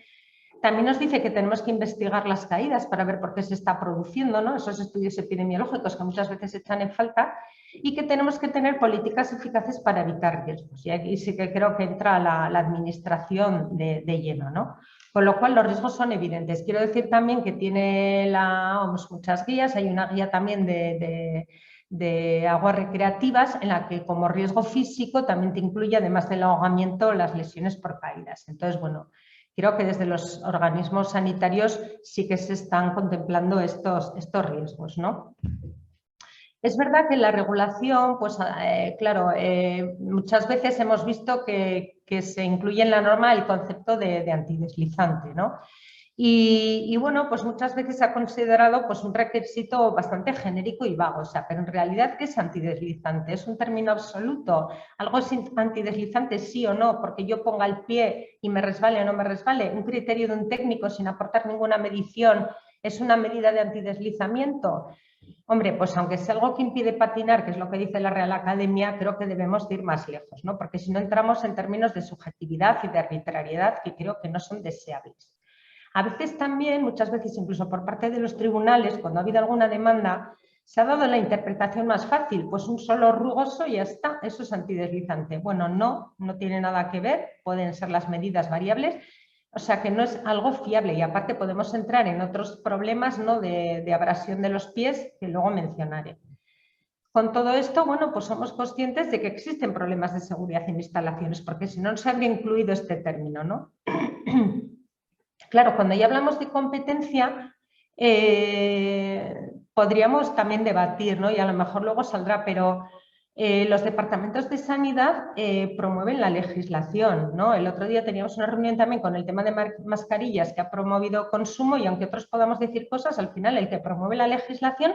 También nos dice que tenemos que investigar las caídas para ver por qué se está produciendo, ¿no? Esos estudios epidemiológicos que muchas veces echan en falta, y que tenemos que tener políticas eficaces para evitar riesgos. Y aquí sí que creo que entra la administración de lleno, ¿no? Con lo cual los riesgos son evidentes. Quiero decir también que tiene muchas guías, hay una guía también de aguas recreativas en la que como riesgo físico también te incluye, además del ahogamiento, las lesiones por caídas. Entonces, bueno, creo que desde los organismos sanitarios sí que se están contemplando estos riesgos, ¿no? Es verdad que en la regulación, pues claro, muchas veces hemos visto que se incluye en la norma el concepto de antideslizante, ¿no? Y bueno, pues muchas veces se ha considerado pues un requisito bastante genérico y vago, o sea, pero en realidad, ¿qué es antideslizante? ¿Es un término absoluto? ¿Algo es antideslizante sí o no? Porque yo ponga el pie y me resbale o no me resbale. ¿Un criterio de un técnico sin aportar ninguna medición es una medida de antideslizamiento? Hombre, pues aunque sea algo que impide patinar, que es lo que dice la Real Academia, creo que debemos de ir más lejos, ¿no? Porque si no entramos en términos de subjetividad y de arbitrariedad que creo que no son deseables. A veces también, muchas veces incluso por parte de los tribunales, cuando ha habido alguna demanda, se ha dado la interpretación más fácil, pues un solo rugoso y ya está, eso es antideslizante. Bueno, no tiene nada que ver, pueden ser las medidas variables, o sea que no es algo fiable y aparte podemos entrar en otros problemas, ¿no?, de abrasión de los pies que luego mencionaré. Con todo esto, bueno, pues somos conscientes de que existen problemas de seguridad en instalaciones, porque si no, no se habría incluido este término, ¿no? Claro, cuando ya hablamos de competencia, podríamos también debatir, ¿no? Y a lo mejor luego saldrá, pero los departamentos de sanidad promueven la legislación, ¿no? El otro día teníamos una reunión también con el tema de mascarillas que ha promovido consumo y aunque otros podamos decir cosas, al final el que promueve la legislación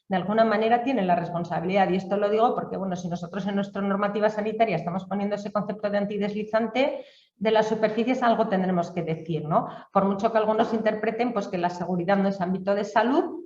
de alguna manera tiene la responsabilidad. Y esto lo digo porque, bueno, si nosotros en nuestra normativa sanitaria estamos poniendo ese concepto de antideslizante de las superficies, algo tendremos que decir, ¿no? Por mucho que algunos interpreten pues, que la seguridad no es ámbito de salud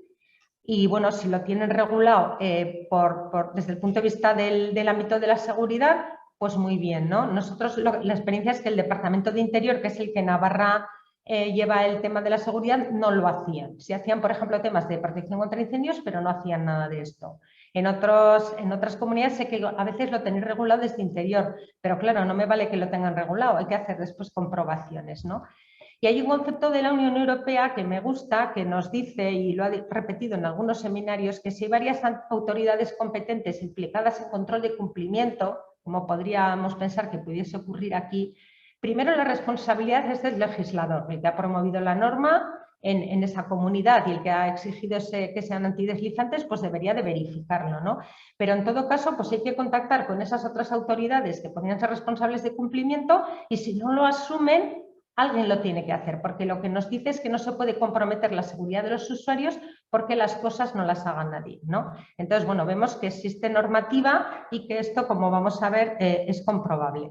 y, bueno, si lo tienen regulado desde el punto de vista del ámbito de la seguridad, pues muy bien, ¿no? Nosotros, la experiencia es que el Departamento de Interior, que es el que en Navarra lleva el tema de la seguridad, no lo hacían. Sí hacían, por ejemplo, temas de protección contra incendios, pero no hacían nada de esto. En otras comunidades sé que a veces lo tenéis regulado desde interior, pero claro, no me vale que lo tengan regulado, hay que hacer después comprobaciones, ¿no? Y hay un concepto de la Unión Europea que me gusta, que nos dice, y lo ha repetido en algunos seminarios, que si hay varias autoridades competentes implicadas en control de cumplimiento, como podríamos pensar que pudiese ocurrir aquí, primero la responsabilidad es del legislador, el que ha promovido la norma en esa comunidad y el que ha exigido que sean antideslizantes, pues debería de verificarlo, ¿no? Pero en todo caso, pues hay que contactar con esas otras autoridades que podrían ser responsables de cumplimiento y si no lo asumen, alguien lo tiene que hacer, porque lo que nos dice es que no se puede comprometer la seguridad de los usuarios porque las cosas no las haga nadie, ¿no? Entonces, bueno, vemos que existe normativa y que esto, como vamos a ver, es comprobable.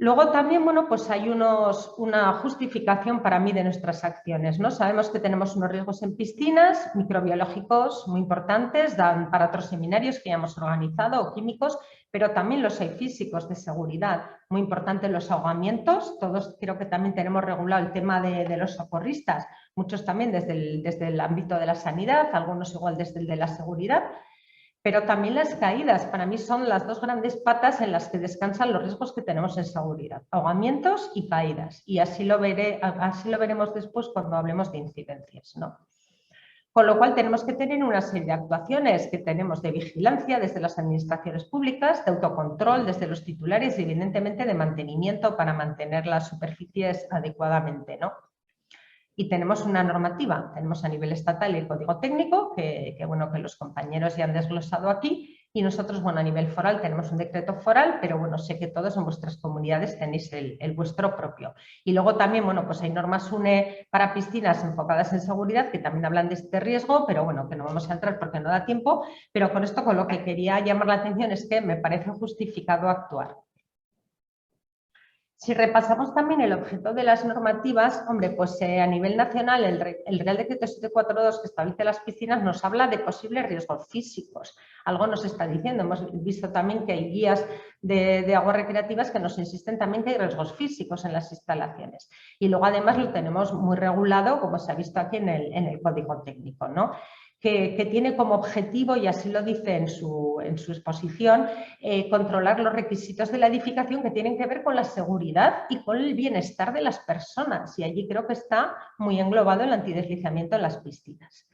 Luego también, bueno, pues hay una justificación para mí de nuestras acciones, ¿no? Sabemos que tenemos unos riesgos en piscinas, microbiológicos muy importantes, dan para otros seminarios que ya hemos organizado, o químicos, pero también los hay físicos de seguridad, muy importantes los ahogamientos, todos creo que también tenemos regulado el tema de los socorristas, muchos también desde el ámbito de la sanidad, algunos igual desde el de la seguridad. Pero también las caídas, para mí son las dos grandes patas en las que descansan los riesgos que tenemos en seguridad, ahogamientos y caídas. Y así lo veremos después cuando hablemos de incidencias, ¿no? Con lo cual tenemos que tener una serie de actuaciones que tenemos de vigilancia desde las administraciones públicas, de autocontrol desde los titulares y evidentemente de mantenimiento para mantener las superficies adecuadamente, ¿no? Y tenemos una normativa, tenemos a nivel estatal el Código Técnico, que los compañeros ya han desglosado aquí, y nosotros, bueno, a nivel foral tenemos un decreto foral, pero bueno, sé que todos en vuestras comunidades tenéis el vuestro propio. Y luego también, bueno, pues hay normas UNE para piscinas enfocadas en seguridad que también hablan de este riesgo, pero bueno, que no vamos a entrar porque no da tiempo, pero con esto con lo que quería llamar la atención es que me parece justificado actuar. Si repasamos también el objeto de las normativas, hombre, pues a nivel nacional el Real Decreto 742 que establece las piscinas nos habla de posibles riesgos físicos. Algo nos está diciendo. Hemos visto también que hay guías de aguas recreativas que nos insisten también que hay riesgos físicos en las instalaciones. Y luego además lo tenemos muy regulado, como se ha visto aquí en el Código Técnico, ¿no? Que tiene como objetivo, y así lo dice en su exposición, controlar los requisitos de la edificación que tienen que ver con la seguridad y con el bienestar de las personas. Y allí creo que está muy englobado el antideslizamiento en las piscinas.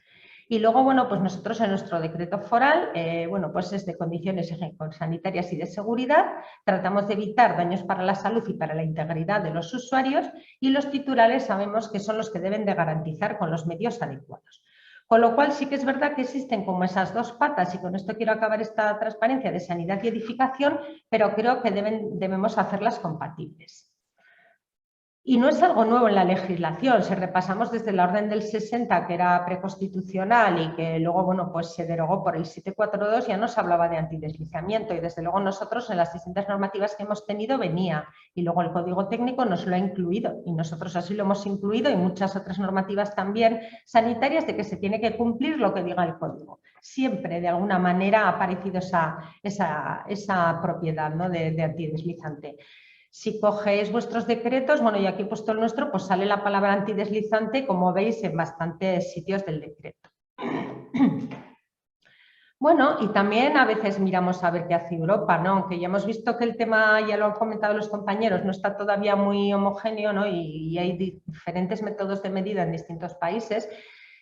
Y luego, bueno, pues nosotros en nuestro decreto foral, bueno, pues es de condiciones sanitarias y de seguridad, tratamos de evitar daños para la salud y para la integridad de los usuarios y los titulares sabemos que son los que deben de garantizar con los medios adecuados. Con lo cual sí que es verdad que existen como esas dos patas y con esto quiero acabar esta transparencia de sanidad y edificación, pero creo que debemos hacerlas compatibles. Y no es algo nuevo en la legislación. Si repasamos desde la Orden del 60, que era preconstitucional y que luego, bueno, pues se derogó por el 742, ya nos hablaba de antideslizamiento y desde luego nosotros en las distintas normativas que hemos tenido venía y luego el Código Técnico nos lo ha incluido y nosotros así lo hemos incluido y muchas otras normativas también sanitarias de que se tiene que cumplir lo que diga el Código. Siempre de alguna manera ha aparecido esa propiedad, ¿no?, de antideslizante. Si cogéis vuestros decretos, bueno, y aquí he puesto el nuestro, pues sale la palabra antideslizante, como veis, en bastantes sitios del decreto. Bueno, y también a veces miramos a ver qué hace Europa, ¿no? Aunque ya hemos visto que el tema, ya lo han comentado los compañeros, no está todavía muy homogéneo, ¿no? Y hay diferentes métodos de medida en distintos países.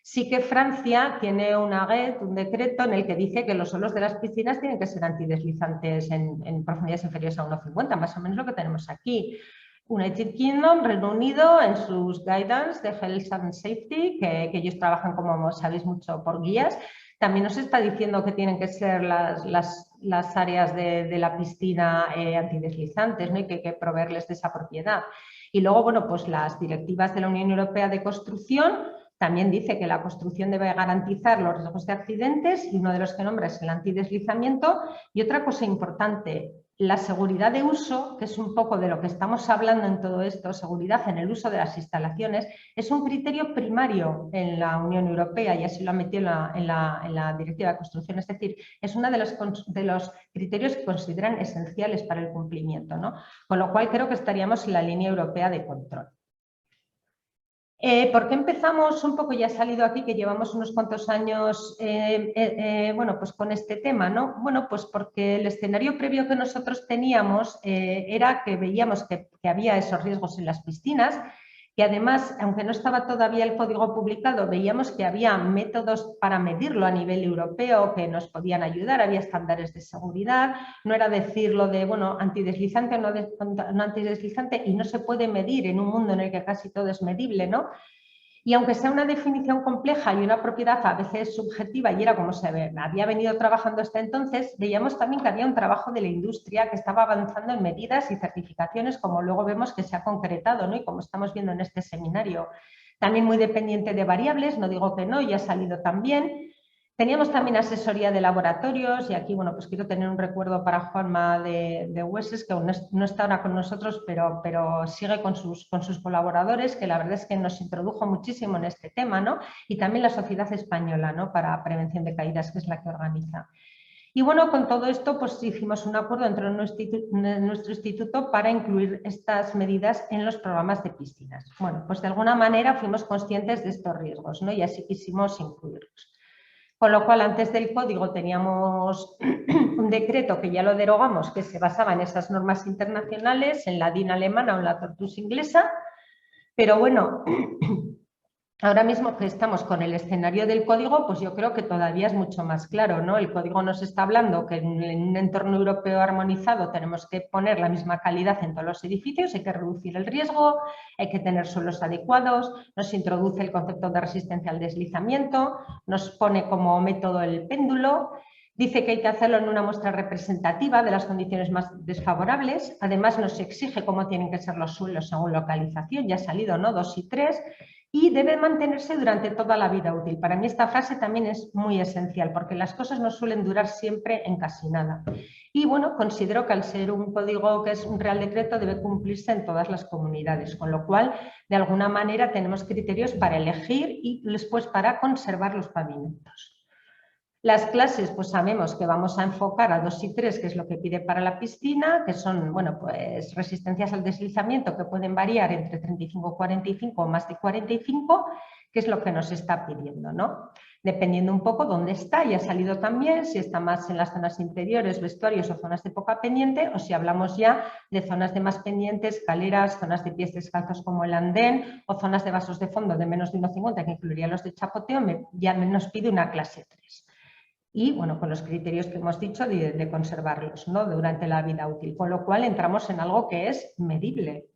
Sí que Francia tiene una GET, un decreto en el que dice que los suelos de las piscinas tienen que ser antideslizantes en profundidades inferiores a 1,50, más o menos lo que tenemos aquí. United Kingdom, Reino Unido, en sus guidance de Health and Safety, que ellos trabajan, como sabéis, mucho por guías, también nos está diciendo que tienen que ser las áreas de la piscina antideslizantes, ¿no? Y que hay que proveerles de esa propiedad. Y luego, bueno, pues las directivas de la Unión Europea de Construcción también dice que la construcción debe garantizar los riesgos de accidentes y uno de los que nombra es el antideslizamiento. Y otra cosa importante, la seguridad de uso, que es un poco de lo que estamos hablando en todo esto, seguridad en el uso de las instalaciones, es un criterio primario en la Unión Europea y así lo ha metido en la Directiva de Construcción. Es decir, es uno de los criterios que consideran esenciales para el cumplimiento, ¿no? Con lo cual creo que estaríamos en la línea europea de control. ¿Por qué empezamos un poco? Ya ha salido aquí que llevamos unos cuantos años bueno, pues con este tema, ¿no? Bueno, pues porque el escenario previo que nosotros teníamos era que veíamos que había esos riesgos en las piscinas, que además, aunque no estaba todavía el código publicado, veíamos que había métodos para medirlo a nivel europeo que nos podían ayudar, había estándares de seguridad, no era decirlo de, bueno, antideslizante o no antideslizante, y no se puede medir en un mundo en el que casi todo es medible, ¿no? Y aunque sea una definición compleja y una propiedad a veces subjetiva, y era como se había venido trabajando hasta entonces, veíamos también que había un trabajo de la industria que estaba avanzando en medidas y certificaciones, como luego vemos que se ha concretado, ¿no? Y como estamos viendo en este seminario. También muy dependiente de variables, no digo que no, ya ha salido también. Teníamos también asesoría de laboratorios y aquí, bueno, pues quiero tener un recuerdo para Juanma de Hueses, que aún no está ahora con nosotros, pero sigue con sus colaboradores, que la verdad es que nos introdujo muchísimo en este tema, ¿no? Y también la Sociedad Española, ¿no?, para Prevención de Caídas, que es la que organiza. Y bueno, con todo esto, pues hicimos un acuerdo entre nuestro instituto para incluir estas medidas en los programas de piscinas. Bueno, pues de alguna manera fuimos conscientes de estos riesgos, ¿no? Y así quisimos incluirlos. Con lo cual, antes del código teníamos un decreto que ya lo derogamos, que se basaba en esas normas internacionales, en la DIN alemana o en la Tortus inglesa, pero bueno, ahora mismo que estamos con el escenario del código, pues yo creo que todavía es mucho más claro, ¿no? El código nos está hablando que en un entorno europeo armonizado tenemos que poner la misma calidad en todos los edificios, hay que reducir el riesgo, hay que tener suelos adecuados, nos introduce el concepto de resistencia al deslizamiento, nos pone como método el péndulo. Dice que hay que hacerlo en una muestra representativa de las condiciones más desfavorables. Además, nos exige cómo tienen que ser los suelos según localización. Ya ha salido, ¿no?, 2 y 3. Y debe mantenerse durante toda la vida útil. Para mí esta frase también es muy esencial porque las cosas no suelen durar siempre en casi nada. Y bueno, considero que al ser un código que es un real decreto debe cumplirse en todas las comunidades, con lo cual de alguna manera tenemos criterios para elegir y después para conservar los pavimentos. Las clases, pues sabemos que vamos a enfocar a 2 y 3, que es lo que pide para la piscina, que son, bueno, pues resistencias al deslizamiento que pueden variar entre 35 45 o más de 45, que es lo que nos está pidiendo, ¿no? Dependiendo un poco dónde está, ya ha salido también, si está más en las zonas interiores, vestuarios o zonas de poca pendiente, o si hablamos ya de zonas de más pendiente, escaleras, zonas de pies descalzos como el andén, o zonas de vasos de fondo de menos de 1,50, que incluiría los de chapoteo, ya nos pide una clase 3. Y bueno, con los criterios que hemos dicho de conservarlos, ¿no?, durante la vida útil, con lo cual entramos en algo que es medible.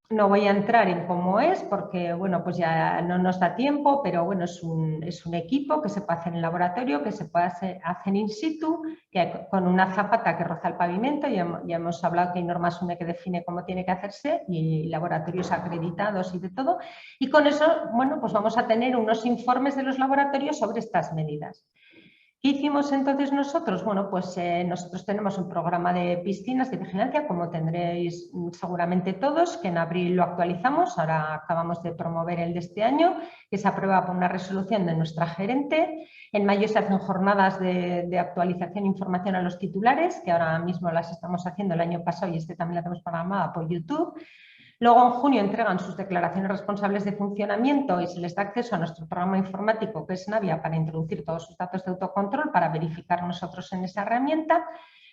No voy a entrar en cómo es porque, bueno, pues ya no nos da tiempo, pero bueno, es un equipo que se puede hacer en laboratorio, que se puede hacer in situ, que con una zapata que roza el pavimento. Ya hemos hablado que hay normas UNE que define cómo tiene que hacerse y laboratorios acreditados y de todo. Y con eso, bueno, pues vamos a tener unos informes de los laboratorios sobre estas medidas. ¿Qué hicimos entonces nosotros? Bueno, pues nosotros tenemos un programa de piscinas de vigilancia, como tendréis seguramente todos, que en abril lo actualizamos. Ahora acabamos de promover el de este año, que se aprueba por una resolución de nuestra gerente. En mayo se hacen jornadas de actualización e información a los titulares, que ahora mismo las estamos haciendo el año pasado y este también la tenemos programada por YouTube. Luego, en junio, entregan sus declaraciones responsables de funcionamiento y se les da acceso a nuestro programa informático, que es Navia, para introducir todos sus datos de autocontrol, para verificar nosotros en esa herramienta.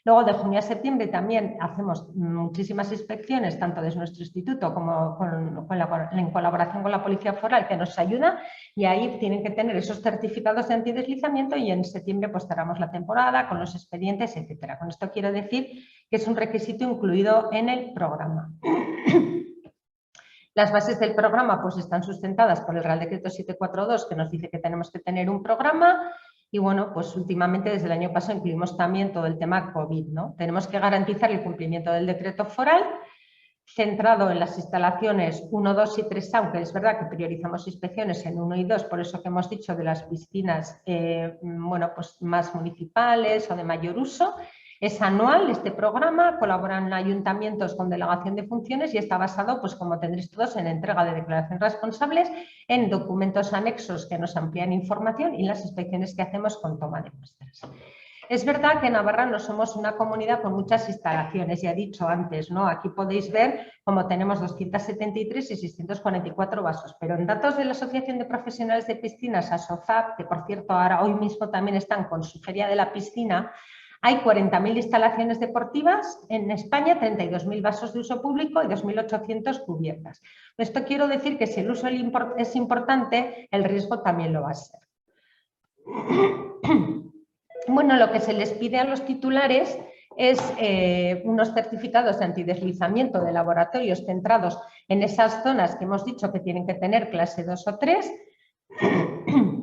Luego, de junio a septiembre, también hacemos muchísimas inspecciones, tanto desde nuestro instituto como en colaboración con la Policía Foral, que nos ayuda, y ahí tienen que tener esos certificados de antideslizamiento y en septiembre pues cerramos la temporada con los expedientes, etcétera. Con esto quiero decir que es un requisito incluido en el programa. Las bases del programa pues, están sustentadas por el Real Decreto 742, que nos dice que tenemos que tener un programa. Y bueno, pues últimamente desde el año pasado incluimos también todo el tema COVID, ¿no? Tenemos que garantizar el cumplimiento del decreto foral, centrado en las instalaciones 1, 2 y 3, aunque es verdad que priorizamos inspecciones en 1 y 2, por eso que hemos dicho de las piscinas bueno, pues más municipales o de mayor uso. Es anual este programa, colaboran ayuntamientos con delegación de funciones y está basado, pues como tendréis todos, en entrega de declaraciones responsables, en documentos anexos que nos amplían información y las inspecciones que hacemos con toma de muestras. Es verdad que en Navarra no somos una comunidad con muchas instalaciones, ya he dicho antes, ¿no? Aquí podéis ver cómo tenemos 273 y 644 vasos, pero en datos de la Asociación de Profesionales de Piscinas, ASOFAP, que por cierto ahora hoy mismo también están con su Feria de la Piscina, hay 40.000 instalaciones deportivas en España, 32.000 vasos de uso público y 2.800 cubiertas. Esto quiero decir que si el uso es importante, el riesgo también lo va a ser. Bueno, lo que se les pide a los titulares es unos certificados de antideslizamiento de laboratorios centrados en esas zonas que hemos dicho que tienen que tener clase 2 o 3,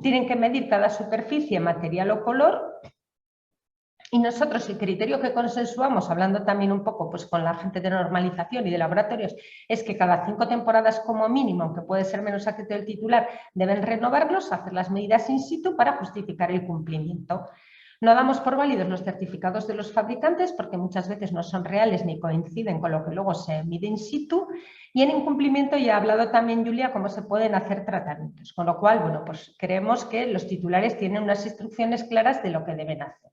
tienen que medir cada superficie, material o color. Y nosotros el criterio que consensuamos, hablando también un poco pues, con la gente de normalización y de laboratorios, es que cada 5 temporadas como mínimo, aunque puede ser menos a criterio del titular, deben renovarlos, hacer las medidas in situ para justificar el cumplimiento. No damos por válidos los certificados de los fabricantes porque muchas veces no son reales ni coinciden con lo que luego se mide in situ. Y en incumplimiento ya ha hablado también Julia cómo se pueden hacer tratamientos. Con lo cual, bueno, pues creemos que los titulares tienen unas instrucciones claras de lo que deben hacer.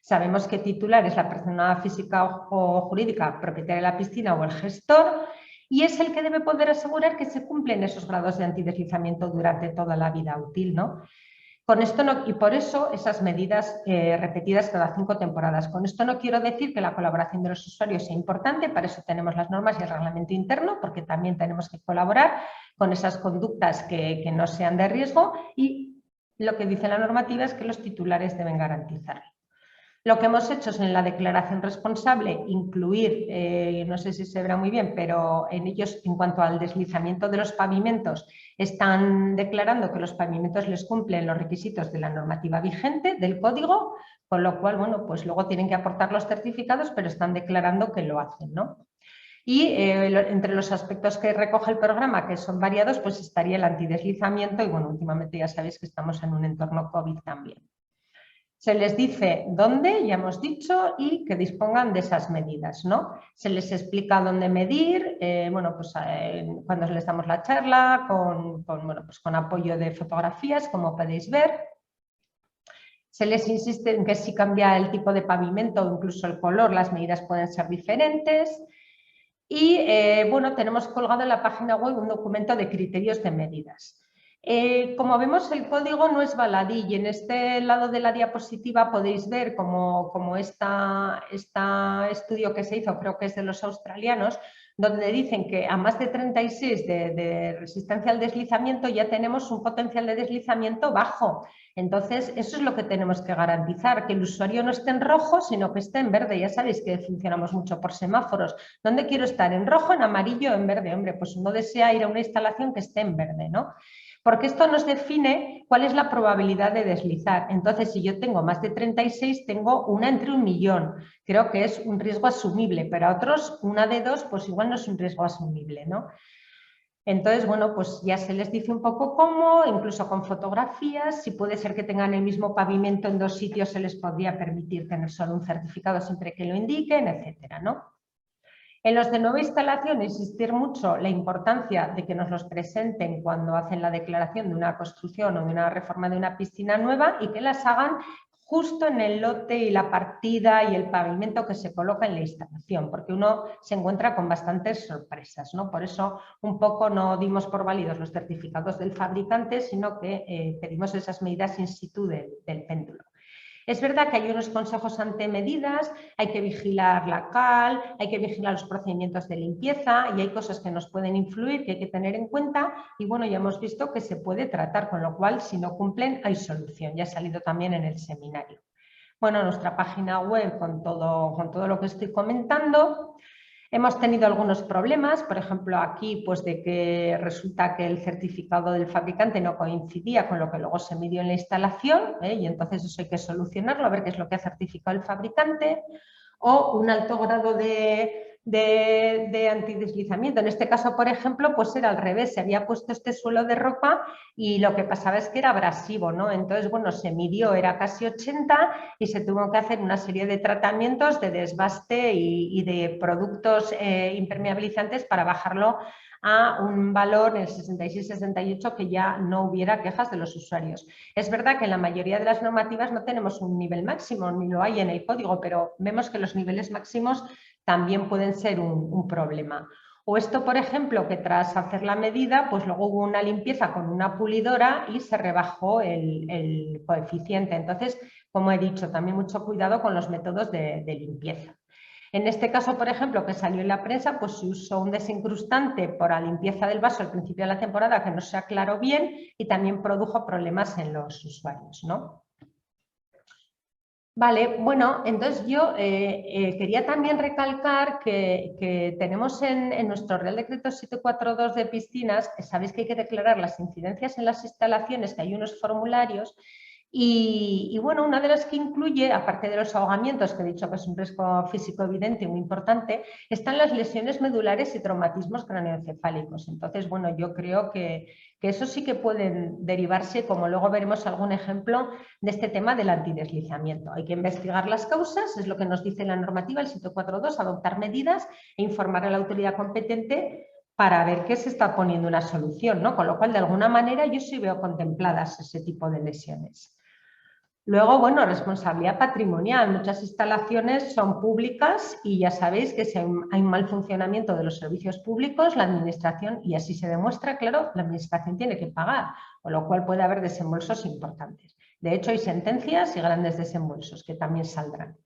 Sabemos que titular es la persona física o jurídica propietaria de la piscina o el gestor y es el que debe poder asegurar que se cumplen esos grados de antideslizamiento durante toda la vida útil, ¿no? Con esto no, y por eso esas medidas repetidas cada 5 temporadas. Con esto no quiero decir que la colaboración de los usuarios sea importante, para eso tenemos las normas y el reglamento interno, porque también tenemos que colaborar con esas conductas que no sean de riesgo y lo que dice la normativa es que los titulares deben garantizarlo. Lo que hemos hecho es en la declaración responsable incluir, no sé si se verá muy bien, pero en ellos en cuanto al deslizamiento de los pavimentos están declarando que los pavimentos les cumplen los requisitos de la normativa vigente del código, con lo cual, bueno, pues luego tienen que aportar los certificados, pero están declarando que lo hacen, ¿no? Y entre los aspectos que recoge el programa, que son variados, pues estaría el antideslizamiento y, bueno, últimamente ya sabéis que estamos en un entorno COVID también. Se les dice dónde, ya hemos dicho, y que dispongan de esas medidas, ¿no? Se les explica dónde medir, bueno, pues cuando les damos la charla, bueno, pues con apoyo de fotografías, como podéis ver. Se les insiste en que si cambia el tipo de pavimento o incluso el color, las medidas pueden ser diferentes. Y, bueno, tenemos colgado en la página web un documento de criterios de medidas. Como vemos, el código no es baladí y en este lado de la diapositiva podéis ver como este estudio que se hizo, creo que es de los australianos, donde dicen que a más de 36 de resistencia al deslizamiento ya tenemos un potencial de deslizamiento bajo. Entonces, eso es lo que tenemos que garantizar, que el usuario no esté en rojo, sino que esté en verde. Ya sabéis que funcionamos mucho por semáforos. ¿Dónde quiero estar? ¿En rojo, en amarillo o en verde? Hombre, pues uno desea ir a una instalación que esté en verde, ¿no? Porque esto nos define cuál es la probabilidad de deslizar. Entonces, si yo tengo más de 36, tengo una entre 1.000.000. Creo que es un riesgo asumible, pero a otros, una de 2, pues igual no es un riesgo asumible, ¿no? Entonces, bueno, pues ya se les dice un poco cómo, incluso con fotografías, si puede ser que tengan el mismo pavimento en 2 sitios, se les podría permitir tener solo un certificado siempre que lo indiquen, etcétera, ¿no? En los de nueva instalación, insistir mucho la importancia de que nos los presenten cuando hacen la declaración de una construcción o de una reforma de una piscina nueva y que las hagan justo en el lote y la partida y el pavimento que se coloca en la instalación, porque uno se encuentra con bastantes sorpresas, ¿no? Por eso un poco no dimos por válidos los certificados del fabricante, sino que pedimos esas medidas in situ del péndulo. Es verdad que hay unos consejos ante medidas, hay que vigilar la cal, hay que vigilar los procedimientos de limpieza y hay cosas que nos pueden influir que hay que tener en cuenta y bueno, ya hemos visto que se puede tratar, con lo cual si no cumplen hay solución, ya ha salido también en el seminario. Bueno, nuestra página web con todo lo que estoy comentando. Hemos tenido algunos problemas, por ejemplo, aquí pues de que resulta que el certificado del fabricante no coincidía con lo que luego se midió en la instalación y entonces eso hay que solucionarlo, a ver qué es lo que ha certificado el fabricante, o un alto grado de antideslizamiento. En este caso, por ejemplo, pues era al revés, se había puesto este suelo de ropa y lo que pasaba es que era abrasivo, ¿no? Entonces, bueno, se midió, era casi 80 y se tuvo que hacer una serie de tratamientos de desbaste y de productos impermeabilizantes para bajarlo a un valor en el 66-68 que ya no hubiera quejas de los usuarios. Es verdad que en la mayoría de las normativas no tenemos un nivel máximo, ni lo hay en el código, pero vemos que los niveles máximos también pueden ser un problema. O esto, por ejemplo, que tras hacer la medida, pues luego hubo una limpieza con una pulidora y se rebajó el coeficiente. Entonces, como he dicho, también mucho cuidado con los métodos de limpieza. En este caso, por ejemplo, que salió en la prensa, pues se usó un desincrustante para la limpieza del vaso al principio de la temporada que no se aclaró bien y también produjo problemas en los usuarios, ¿no? Vale, bueno, entonces yo quería también recalcar que tenemos en nuestro Real Decreto 742 de piscinas, sabéis que hay que declarar las incidencias en las instalaciones, que hay unos formularios. Y bueno, una de las que incluye, aparte de los ahogamientos, que he dicho que es un riesgo físico evidente y muy importante, están las lesiones medulares y traumatismos craneoencefálicos. Entonces, bueno, yo creo que eso sí que pueden derivarse, como luego veremos algún ejemplo de este tema del antideslizamiento. Hay que investigar las causas, es lo que nos dice la normativa, el 742, adoptar medidas e informar a la autoridad competente para ver qué se está poniendo una solución, ¿no? Con lo cual, de alguna manera, yo sí veo contempladas ese tipo de lesiones. Luego, bueno, responsabilidad patrimonial. Muchas instalaciones son públicas y ya sabéis que si hay un mal funcionamiento de los servicios públicos, la administración, y así se demuestra, claro, la administración tiene que pagar, con lo cual puede haber desembolsos importantes. De hecho, hay sentencias y grandes desembolsos que también saldrán.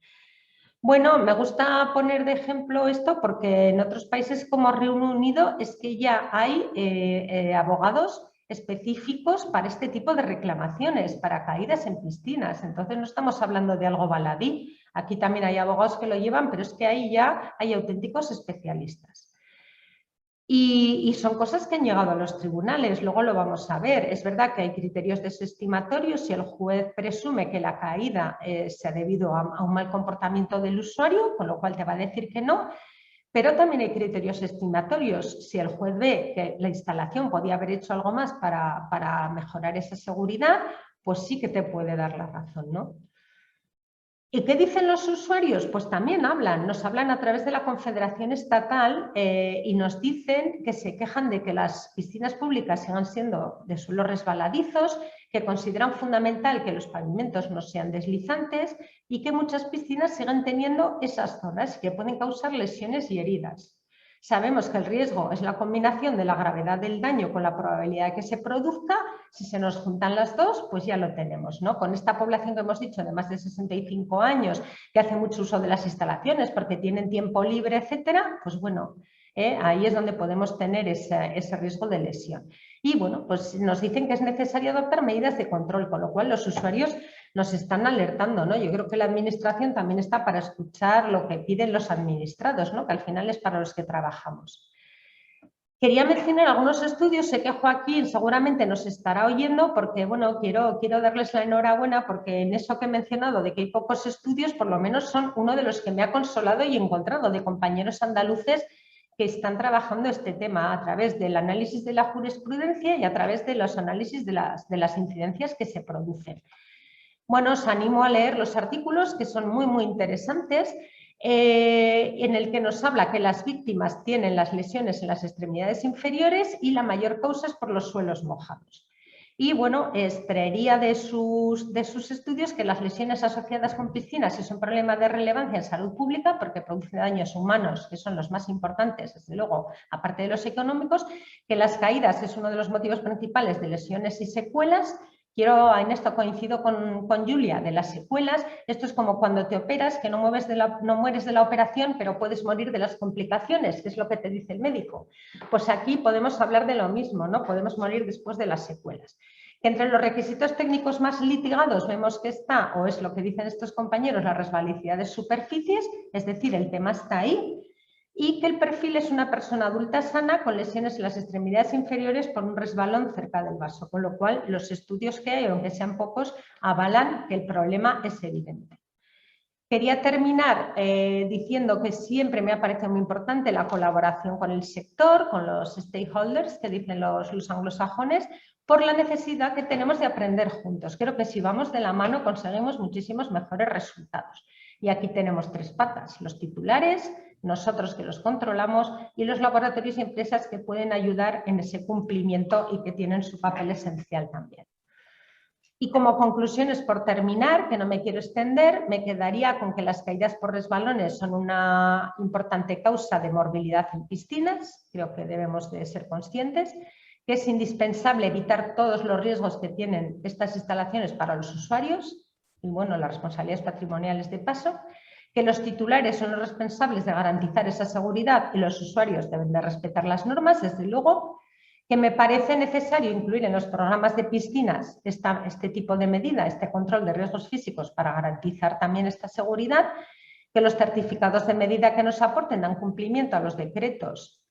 Bueno, me gusta poner de ejemplo esto porque en otros países como Reino Unido es que ya hay abogados específicos para este tipo de reclamaciones, para caídas en piscinas. Entonces no estamos hablando de algo baladí. Aquí también hay abogados que lo llevan, pero es que ahí ya hay auténticos especialistas. Y son cosas que han llegado a los tribunales, luego lo vamos a ver. Es verdad que hay criterios desestimatorios si el juez presume que la caída se ha debido a un mal comportamiento del usuario, con lo cual te va a decir que no, pero también hay criterios estimatorios. Si el juez ve que la instalación podía haber hecho algo más para mejorar esa seguridad, pues sí que te puede dar la razón, ¿no? ¿Y qué dicen los usuarios? Pues también nos hablan a través de la Confederación Estatal y nos dicen que se quejan de que las piscinas públicas sigan siendo de suelos resbaladizos, que consideran fundamental que los pavimentos no sean deslizantes y que muchas piscinas siguen teniendo esas zonas que pueden causar lesiones y heridas. Sabemos que el riesgo es la combinación de la gravedad del daño con la probabilidad de que se produzca. Si se nos juntan las dos, pues ya lo tenemos, ¿no? Con esta población que hemos dicho de más de 65 años, que hace mucho uso de las instalaciones porque tienen tiempo libre, etcétera, pues bueno, ahí es donde podemos tener ese riesgo de lesión. Y bueno, pues nos dicen que es necesario adoptar medidas de control, con lo cual los usuarios nos están alertando, ¿no? Yo creo que la administración también está para escuchar lo que piden los administrados, ¿no? Que al final es para los que trabajamos. Quería mencionar algunos estudios, sé que Joaquín seguramente nos estará oyendo porque, bueno, quiero darles la enhorabuena porque en eso que he mencionado de que hay pocos estudios, por lo menos son uno de los que me ha consolado y encontrado de compañeros andaluces que están trabajando este tema a través del análisis de la jurisprudencia y a través de los análisis de las incidencias que se producen. Bueno, os animo a leer los artículos que son muy, muy interesantes, en el que nos habla que las víctimas tienen las lesiones en las extremidades inferiores y la mayor causa es por los suelos mojados. Y bueno, extraería de sus estudios que las lesiones asociadas con piscinas es un problema de relevancia en salud pública porque produce daños humanos, que son los más importantes, desde luego, aparte de los económicos, que las caídas es uno de los motivos principales de lesiones y secuelas. En esto coincido con Julia, de las secuelas. Esto es como cuando te operas, que no mueres de la operación, pero puedes morir de las complicaciones, que es lo que te dice el médico. Pues aquí podemos hablar de lo mismo, ¿no? Podemos morir después de las secuelas. Entre los requisitos técnicos más litigados vemos que está, o es lo que dicen estos compañeros, la resbalosidad de superficies, es decir, el tema está ahí, y que el perfil es una persona adulta sana con lesiones en las extremidades inferiores por un resbalón cerca del vaso, con lo cual los estudios que hay, aunque sean pocos, avalan que el problema es evidente. Quería terminar diciendo que siempre me ha parecido muy importante la colaboración con el sector, con los stakeholders, que dicen los anglosajones, por la necesidad que tenemos de aprender juntos. Creo que si vamos de la mano conseguimos muchísimos mejores resultados. Y aquí tenemos tres patas, los titulares, nosotros que los controlamos y los laboratorios y empresas que pueden ayudar en ese cumplimiento y que tienen su papel esencial también. Y como conclusiones, por terminar, que no me quiero extender, me quedaría con que las caídas por resbalones son una importante causa de morbilidad en piscinas, creo que debemos de ser conscientes, que es indispensable evitar todos los riesgos que tienen estas instalaciones para los usuarios y, bueno, las responsabilidades patrimoniales de paso, que los titulares son los responsables de garantizar esa seguridad y los usuarios deben de respetar las normas, desde luego, que me parece necesario incluir en los programas de piscinas este tipo de medida, este control de riesgos físicos para garantizar también esta seguridad, que los certificados de medida que nos aporten dan cumplimiento a los decretos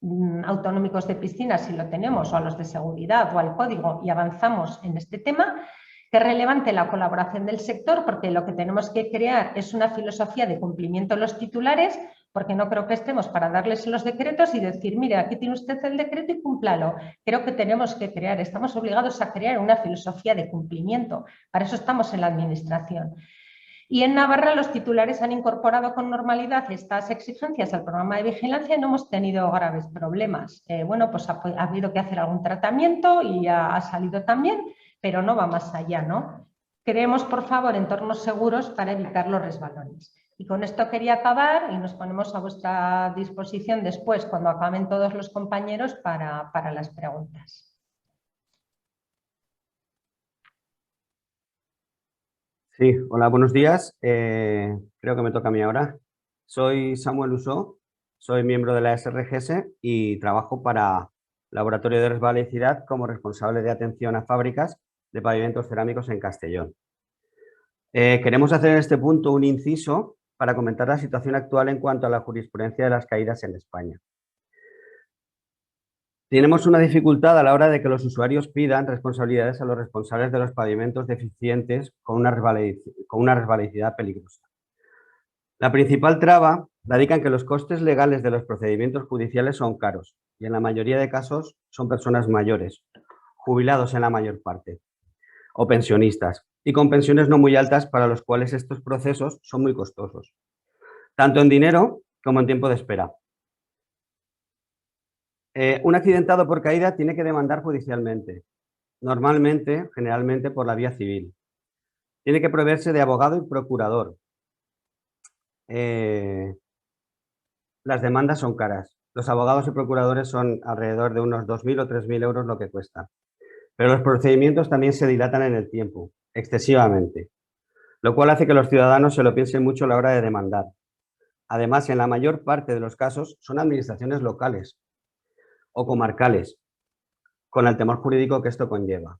autonómicos de piscinas si lo tenemos, o a los de seguridad o al código y avanzamos en este tema, que es relevante la colaboración del sector porque lo que tenemos que crear es una filosofía de cumplimiento de los titulares, porque no creo que estemos para darles los decretos y decir, mire, aquí tiene usted el decreto y cúmplalo. Creo que tenemos que estamos obligados a crear una filosofía de cumplimiento. Para eso estamos en la administración. Y en Navarra los titulares han incorporado con normalidad estas exigencias al programa de vigilancia y no hemos tenido graves problemas. Bueno, pues ha habido que hacer algún tratamiento y ha salido también, pero no va más allá, ¿no? Creemos, por favor, entornos seguros para evitar los resbalones. Y con esto quería acabar y nos ponemos a vuestra disposición después, cuando acaben todos los compañeros, para las preguntas. Sí, hola, buenos días. Creo que me toca a mí ahora. Soy Samuel Usó, soy miembro de la SRGS y trabajo para Laboratorio de Resbalosidad como responsable de atención a fábricas de pavimentos cerámicos en Castellón. Queremos hacer en este punto un inciso para comentar la situación actual en cuanto a la jurisprudencia de las caídas en España. Tenemos una dificultad a la hora de que los usuarios pidan responsabilidades a los responsables de los pavimentos deficientes con una resbalosidad peligrosa. La principal traba radica en que los costes legales de los procedimientos judiciales son caros y en la mayoría de casos son personas mayores, jubilados en la mayor parte, o pensionistas, y con pensiones no muy altas para los cuales estos procesos son muy costosos, tanto en dinero como en tiempo de espera. Un accidentado por caída tiene que demandar judicialmente, normalmente, generalmente por la vía civil. Tiene que proveerse de abogado y procurador. Las demandas son caras Los abogados y procuradores son alrededor de unos 2.000 o 3.000 euros lo que cuesta. Pero los procedimientos también se dilatan en el tiempo, excesivamente, lo cual hace que los ciudadanos se lo piensen mucho a la hora de demandar. Además, en la mayor parte de los casos son administraciones locales o comarcales, con el temor jurídico que esto conlleva.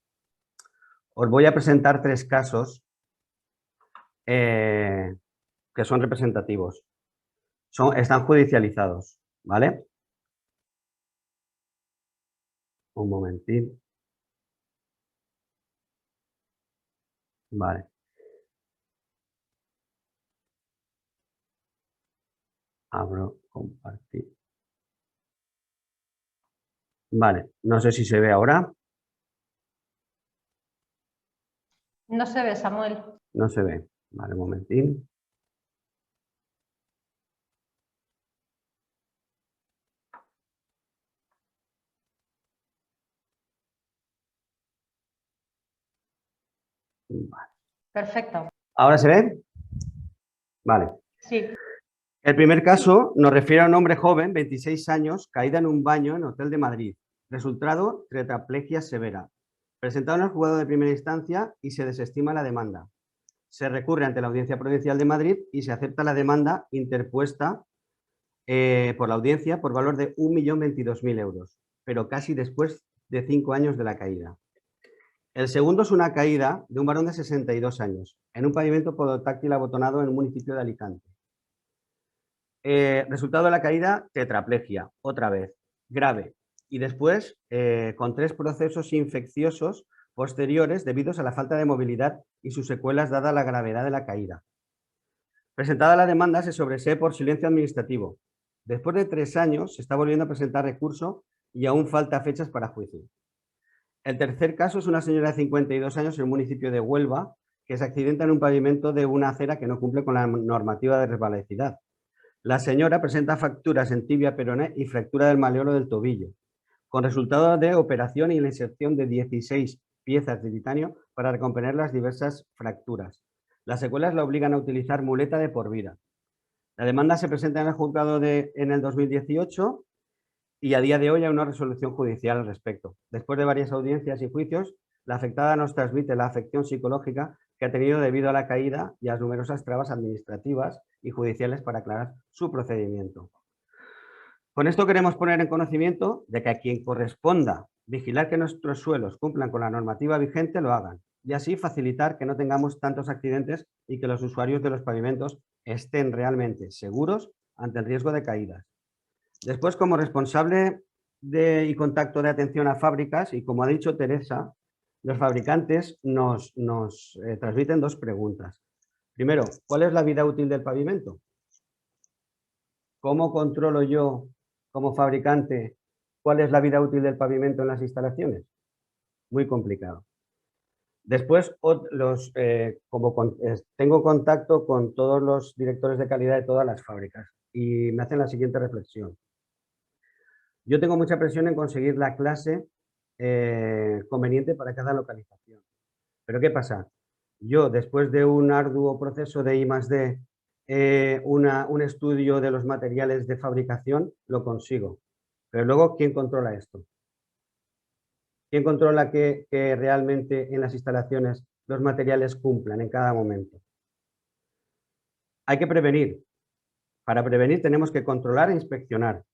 Os voy a presentar 3 casos que son representativos. Están judicializados, ¿vale? Un momentín. Vale. Abro, compartir. Vale, no sé si se ve ahora. No se ve, Samuel. No se ve. Vale, un momentín. Vale. Perfecto. ¿Ahora se ve? Vale. Sí. El primer caso nos refiere a un hombre joven, 26 años, caída en un baño en Hotel de Madrid. Resultado, tetraplegia severa. Presentado en el juzgado de primera instancia y se desestima la demanda. Se recurre ante la Audiencia Provincial de Madrid y se acepta la demanda interpuesta por la audiencia por valor de 1.022.000 euros, pero casi después de 5 años de la caída. El segundo es una caída de un varón de 62 años en un pavimento podotáctil abotonado en un municipio de Alicante. Resultado de la caída, tetraplegia, otra vez, grave. Y después, con 3 procesos infecciosos posteriores debidos a la falta de movilidad y sus secuelas dada la gravedad de la caída. Presentada la demanda, se sobresee por silencio administrativo. Después de 3 años, se está volviendo a presentar recurso y aún falta fechas para juicio. El tercer caso es una señora de 52 años en el municipio de Huelva que se accidenta en un pavimento de una acera que no cumple con la normativa de resbalosidad. La señora presenta fracturas en tibia peroné y fractura del maleolo del tobillo, con resultado de operación y la inserción de 16 piezas de titanio para recomponer las diversas fracturas. Las secuelas la obligan a utilizar muleta de por vida. La demanda se presenta en el juzgado en el 2018 y a día de hoy hay una resolución judicial al respecto. Después de varias audiencias y juicios, la afectada nos transmite la afección psicológica que ha tenido debido a la caída y a las numerosas trabas administrativas y judiciales para aclarar su procedimiento. Con esto queremos poner en conocimiento de que a quien corresponda vigilar que nuestros suelos cumplan con la normativa vigente lo hagan y así facilitar que no tengamos tantos accidentes y que los usuarios de los pavimentos estén realmente seguros ante el riesgo de caídas. Después, como responsable y contacto de atención a fábricas, y como ha dicho Teresa, los fabricantes nos transmiten 2 preguntas. Primero, ¿cuál es la vida útil del pavimento? ¿Cómo controlo yo, como fabricante, cuál es la vida útil del pavimento en las instalaciones? Muy complicado. Después, tengo contacto con todos los directores de calidad de todas las fábricas y me hacen la siguiente reflexión. Yo tengo mucha presión en conseguir la clase conveniente para cada localización. Pero ¿qué pasa? Yo, después de un arduo proceso de I+D, un estudio de los materiales de fabricación, lo consigo. Pero luego, ¿quién controla esto? ¿Quién controla que realmente en las instalaciones los materiales cumplan en cada momento? Hay que prevenir. Para prevenir tenemos que controlar e inspeccionar.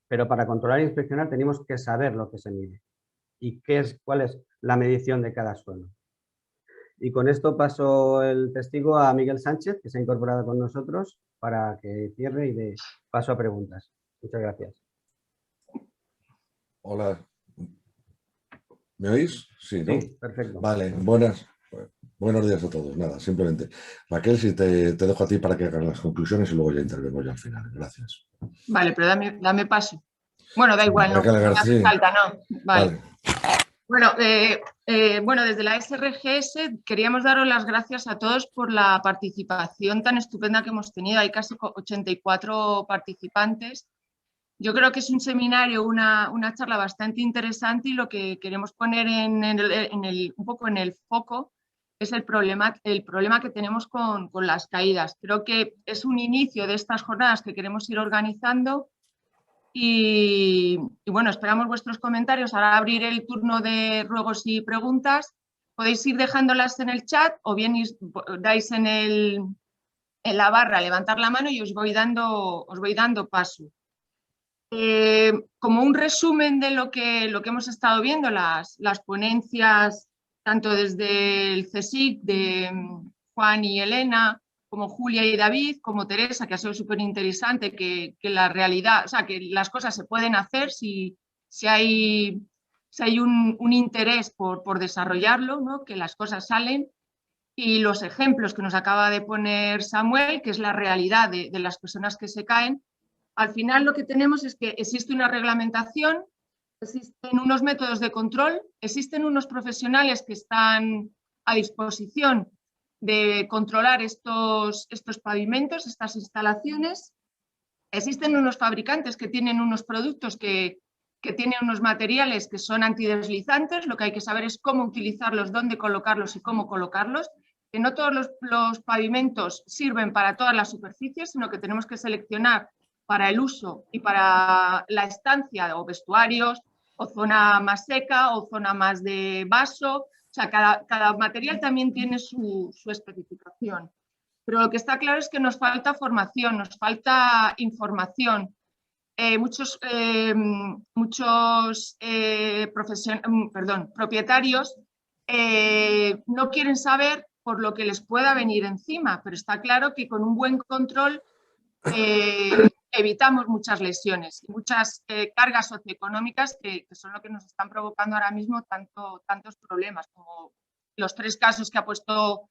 Pero para controlar e inspeccionar tenemos que saber lo que se mide y cuál es la medición de cada suelo. Y con esto paso el testigo a Miguel Sánchez, que se ha incorporado con nosotros, para que cierre y dé paso a preguntas. Muchas gracias. Hola. ¿Me oís? Sí, ¿no? Sí, perfecto. Vale, buenos días a todos. Nada, simplemente. Raquel, si te dejo a ti para que hagas las conclusiones y luego ya intervengo yo al final. Gracias. Vale, pero dame paso. Bueno, da igual, no hace falta, ¿no? Vale. Bueno, desde la SRGS queríamos daros las gracias a todos por la participación tan estupenda que hemos tenido. Hay casi 84 participantes. Yo creo que es un seminario, una charla bastante interesante y lo que queremos poner un poco en el foco es el problema que tenemos con las caídas. Creo que es un inicio de estas jornadas que queremos ir organizando Y bueno, esperamos vuestros comentarios. Ahora abriré el turno de ruegos y preguntas. Podéis ir dejándolas en el chat o bien dais en la barra levantar la mano y os voy dando paso. Como un resumen de lo que hemos estado viendo, las ponencias, tanto desde el CSIC de Juan y Elena, como Julia y David, como Teresa, que ha sido súper interesante, que la realidad, o sea, que las cosas se pueden hacer si hay un interés por desarrollarlo, ¿no? Que las cosas salen. Y los ejemplos que nos acaba de poner Samuel, que es la realidad de las personas que se caen. Al final lo que tenemos es que existe una reglamentación, existen unos métodos de control, existen unos profesionales que están a disposición de controlar estos pavimentos, estas instalaciones. Existen unos fabricantes que tienen unos productos que tienen unos materiales que son antideslizantes. Lo que hay que saber es cómo utilizarlos, dónde colocarlos y cómo colocarlos. Que no todos los pavimentos sirven para todas las superficies, sino que tenemos que seleccionar para el uso y para la estancia o vestuarios, o zona más seca o zona más de vaso. O sea, cada material también tiene su especificación. Pero lo que está claro es que nos falta formación, nos falta información. Muchos propietarios no quieren saber por lo que les pueda venir encima, pero está claro que con un buen control evitamos muchas lesiones y muchas cargas socioeconómicas que son lo que nos están provocando ahora mismo tantos problemas, como los 3 casos que ha puesto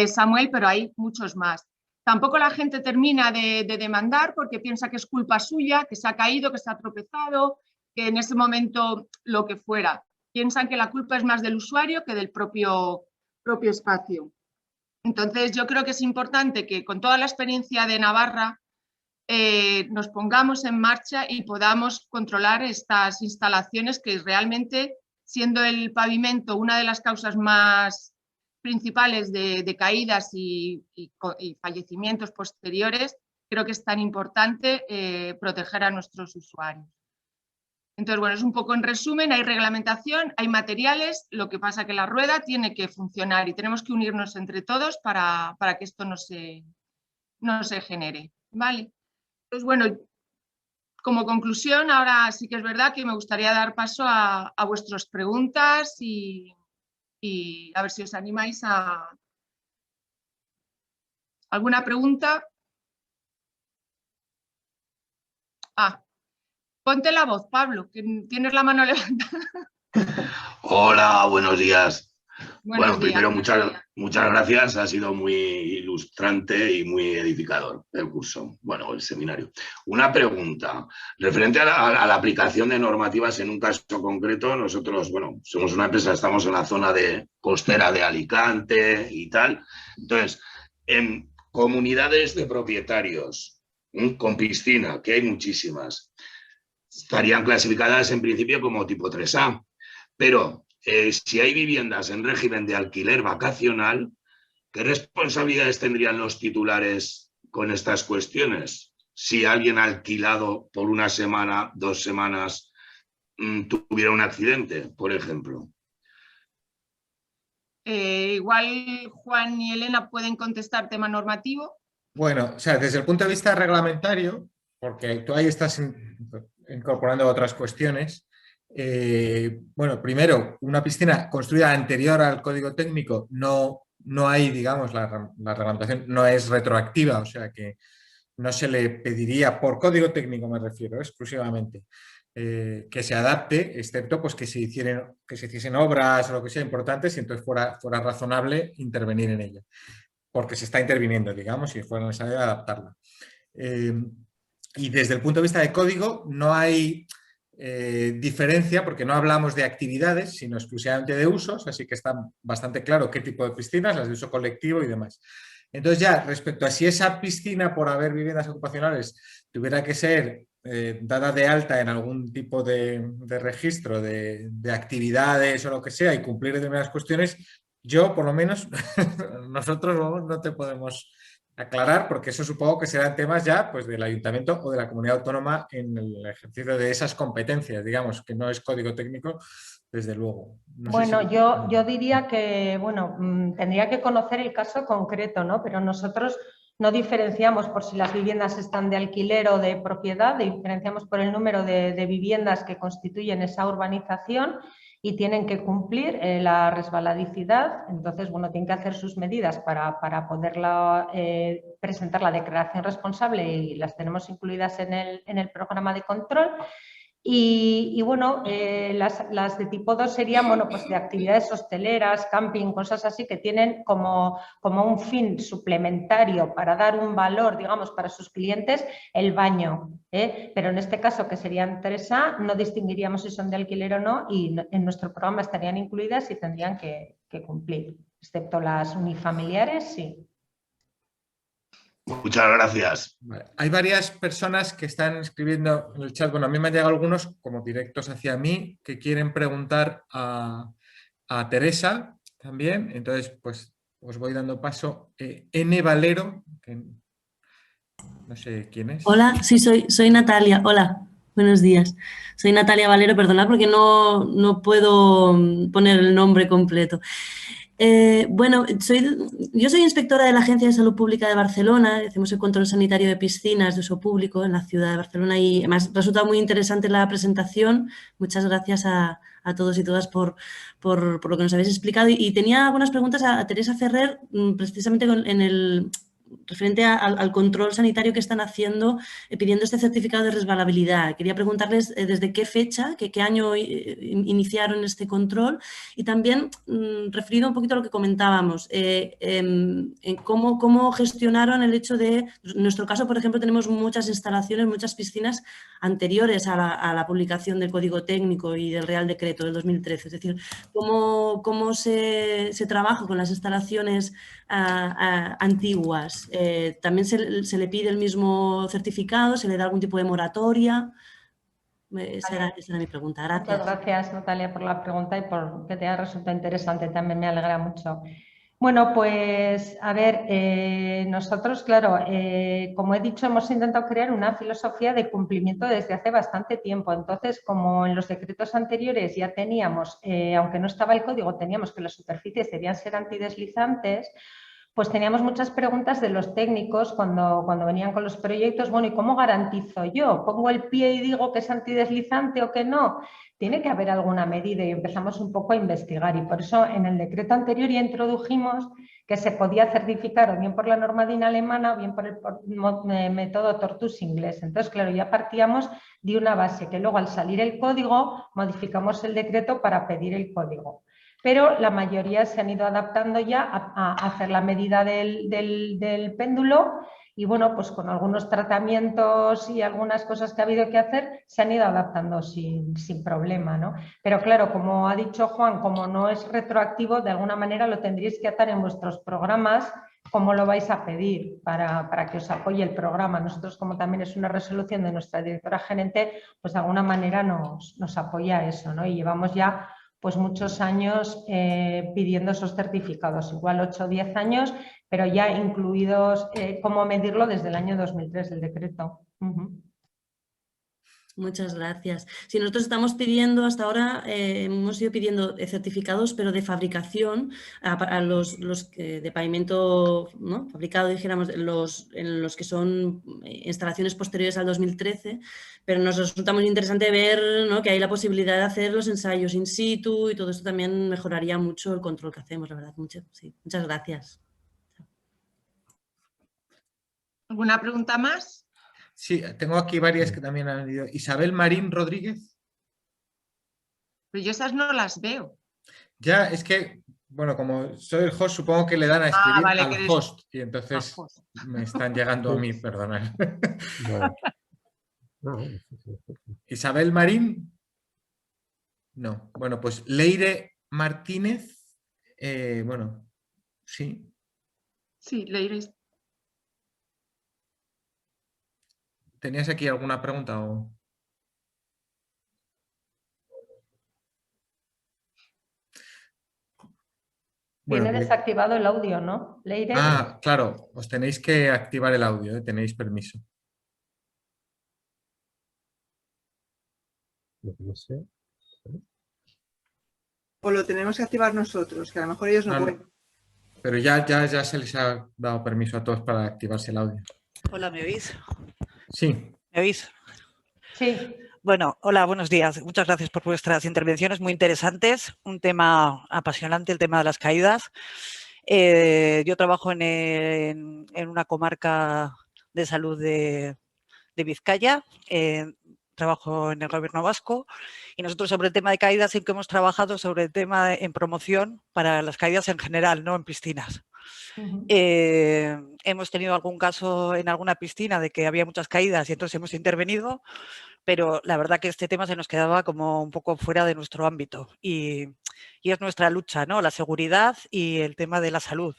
Samuel, pero hay muchos más. Tampoco la gente termina de demandar porque piensa que es culpa suya, que se ha caído, que se ha tropezado, que en ese momento lo que fuera. Piensan que la culpa es más del usuario que del propio espacio. Entonces, yo creo que es importante que con toda la experiencia de Navarra nos pongamos en marcha y podamos controlar estas instalaciones que realmente, siendo el pavimento una de las causas más principales de caídas y fallecimientos posteriores, creo que es tan importante proteger a nuestros usuarios. Entonces, bueno, es un poco en resumen, hay reglamentación, hay materiales, lo que pasa que la rueda tiene que funcionar y tenemos que unirnos entre todos para que esto no se genere, ¿vale? Entonces, bueno, como conclusión, ahora sí que es verdad que me gustaría dar paso a vuestras preguntas y a ver si os animáis a alguna pregunta. Ponte la voz, Pablo, que tienes la mano levantada. Hola, buenos días. Buenos días. Primero muchas gracias, ha sido muy ilustrante y muy edificador el curso, el seminario. Una pregunta, referente a la aplicación de normativas en un caso concreto, nosotros, somos una empresa, estamos en la zona costera de Alicante y tal, entonces, en comunidades de propietarios con piscina, que hay muchísimas, estarían clasificadas en principio como tipo 3A, pero si hay viviendas en régimen de alquiler vacacional, ¿qué responsabilidades tendrían los titulares con estas cuestiones? Si alguien alquilado por una semana, 2 semanas, tuviera un accidente, por ejemplo. Igual Juan y Elena pueden contestar tema normativo. Bueno, o sea, desde el punto de vista reglamentario, porque tú ahí estás incorporando otras cuestiones. Primero, una piscina construida anterior al código técnico no hay, digamos, la reglamentación no es retroactiva, o sea que no se le pediría, por código técnico me refiero exclusivamente, que se adapte, excepto pues, que se hiciesen obras o lo que sea importantes y entonces fuera razonable intervenir en ella, porque se está interviniendo, digamos, y fuera necesario adaptarla. Y desde el punto de vista de código no hay diferencia porque no hablamos de actividades, sino exclusivamente de usos, así que está bastante claro qué tipo de piscinas, las de uso colectivo y demás. Entonces ya, respecto a si esa piscina, por haber viviendas ocupacionales, tuviera que ser dada de alta en algún tipo de registro de actividades o lo que sea y cumplir determinadas cuestiones, yo, por lo menos, nosotros no te podemos aclarar, porque eso supongo que serán temas ya pues, del ayuntamiento o de la comunidad autónoma en el ejercicio de esas competencias, digamos, que no es código técnico, desde luego. No sé Bueno, si... yo diría que, bueno, tendría que conocer el caso concreto, ¿no? Pero nosotros no diferenciamos por si las viviendas están de alquiler o de propiedad, diferenciamos por el número de viviendas que constituyen esa urbanización y tienen que cumplir la resbaladicidad. Entonces, bueno, tienen que hacer sus medidas para poderla presentar la declaración responsable y las tenemos incluidas en el programa de control. Y bueno, las de tipo 2 serían, bueno, pues de actividades hosteleras, camping, cosas así que tienen como un fin suplementario para dar un valor, digamos, para sus clientes, el baño. Pero en este caso, que serían 3A, no distinguiríamos si son de alquiler o no y en nuestro programa estarían incluidas y tendrían que cumplir, excepto las unifamiliares, sí. Muchas gracias. Vale. Hay varias personas que están escribiendo en el chat. Bueno, a mí me han llegado algunos como directos hacia mí que quieren preguntar a Teresa también. Entonces, pues os voy dando paso. N. Valero, que no sé quién es. Hola, sí, soy Natalia. Hola, buenos días. Soy Natalia Valero, perdonad porque no puedo poner el nombre completo. Bueno, yo soy inspectora de la Agencia de Salud Pública de Barcelona, hacemos el control sanitario de piscinas de uso público en la ciudad de Barcelona y además resulta muy interesante la presentación. Muchas gracias a todos y todas por lo que nos habéis explicado. Y tenía algunas preguntas a Teresa Ferrer, precisamente referente al control sanitario que están haciendo, pidiendo este certificado de resbalabilidad. Quería preguntarles desde qué fecha, qué año iniciaron este control y también referido un poquito a lo que comentábamos, en cómo gestionaron el hecho de, en nuestro caso, por ejemplo, tenemos muchas instalaciones, muchas piscinas anteriores a la publicación del Código Técnico y del Real Decreto del 2013. Es decir, cómo se trabaja con las instalaciones antiguas. También se le pide el mismo certificado, se le da algún tipo de moratoria. Esa era mi pregunta. Gracias. Muchas gracias, Natalia, por la pregunta y por que te haya resultado interesante. También me alegra mucho. Bueno, pues a ver, nosotros, claro, como he dicho, hemos intentado crear una filosofía de cumplimiento desde hace bastante tiempo. Entonces, como en los decretos anteriores ya teníamos, aunque no estaba el código, teníamos que las superficies debían ser antideslizantes, pues teníamos muchas preguntas de los técnicos cuando venían con los proyectos. Bueno, ¿y cómo garantizo yo? ¿Pongo el pie y digo que es antideslizante o que no? Tiene que haber alguna medida y empezamos un poco a investigar y por eso en el decreto anterior ya introdujimos que se podía certificar o bien por la norma DIN alemana o bien por el método Tortus inglés. Entonces, claro, ya partíamos de una base que luego al salir el código modificamos el decreto para pedir el código. Pero la mayoría se han ido adaptando ya a hacer la medida del péndulo y bueno, pues con algunos tratamientos y algunas cosas que ha habido que hacer, se han ido adaptando sin problema, ¿no? Pero claro, como ha dicho Juan, como no es retroactivo, de alguna manera lo tendréis que atar en vuestros programas, cómo lo vais a pedir para que os apoye el programa. Nosotros, como también es una resolución de nuestra directora gerente, pues de alguna manera nos apoya eso, ¿no? Y llevamos ya pues muchos años pidiendo esos certificados, igual 8 o 10 años, pero ya incluidos cómo medirlo desde el año 2003, el decreto. Muchas gracias. Si nosotros estamos pidiendo, hasta ahora hemos ido pidiendo certificados, pero de fabricación a los de pavimento, ¿no?, fabricado, dijéramos, en los que son instalaciones posteriores al 2013, pero nos resulta muy interesante ver, ¿no?, que hay la posibilidad de hacer los ensayos in situ y todo esto también mejoraría mucho el control que hacemos, la verdad. Muchas gracias. ¿Alguna pregunta más? Sí, tengo aquí varias que también han venido. Isabel Marín Rodríguez. Pero yo esas no las veo. Ya, es que, bueno, como soy el host, supongo que le dan a escribir al host y entonces me están llegando a mí, perdonad. Isabel Marín. No, bueno, pues Leire Martínez. Bueno, sí. Sí, Leire. ¿Tenías aquí alguna pregunta o...? Bueno, Tiene desactivado el audio, ¿no, Leire? ah, claro, os tenéis que activar el audio, tenéis permiso. No sé. O lo tenemos que activar nosotros, que a lo mejor ellos no No, no, pueden. pero ya se les ha dado permiso a todos para activarse el audio. Hola, ¿me oís? Sí. ¿Me oís? Sí. Bueno, hola, buenos días. Muchas gracias por vuestras intervenciones muy interesantes. Un tema apasionante, el tema de las caídas. Yo trabajo en una comarca de salud de Vizcaya. Trabajo en el gobierno vasco y nosotros sobre el tema de caídas sí que hemos trabajado sobre el tema en promoción para las caídas en general, no en piscinas. Hemos tenido algún caso en alguna piscina de que había muchas caídas y entonces hemos intervenido, pero la verdad que este tema se nos quedaba como un poco fuera de nuestro ámbito y es nuestra lucha, ¿no? La seguridad y el tema de la salud,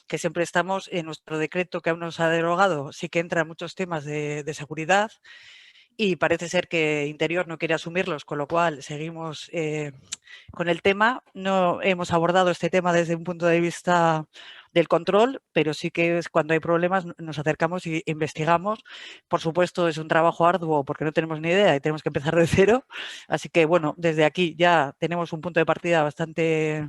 que siempre estamos en nuestro decreto que aún no se ha derogado, sí que entran muchos temas de seguridad y parece ser que Interior no quiere asumirlos, con lo cual seguimos con el tema. No hemos abordado este tema desde un punto de vista del control, pero sí que es cuando hay problemas nos acercamos y investigamos. Por supuesto, es un trabajo arduo porque no tenemos ni idea y tenemos que empezar de cero. Así que, bueno, desde aquí ya tenemos un punto de partida bastante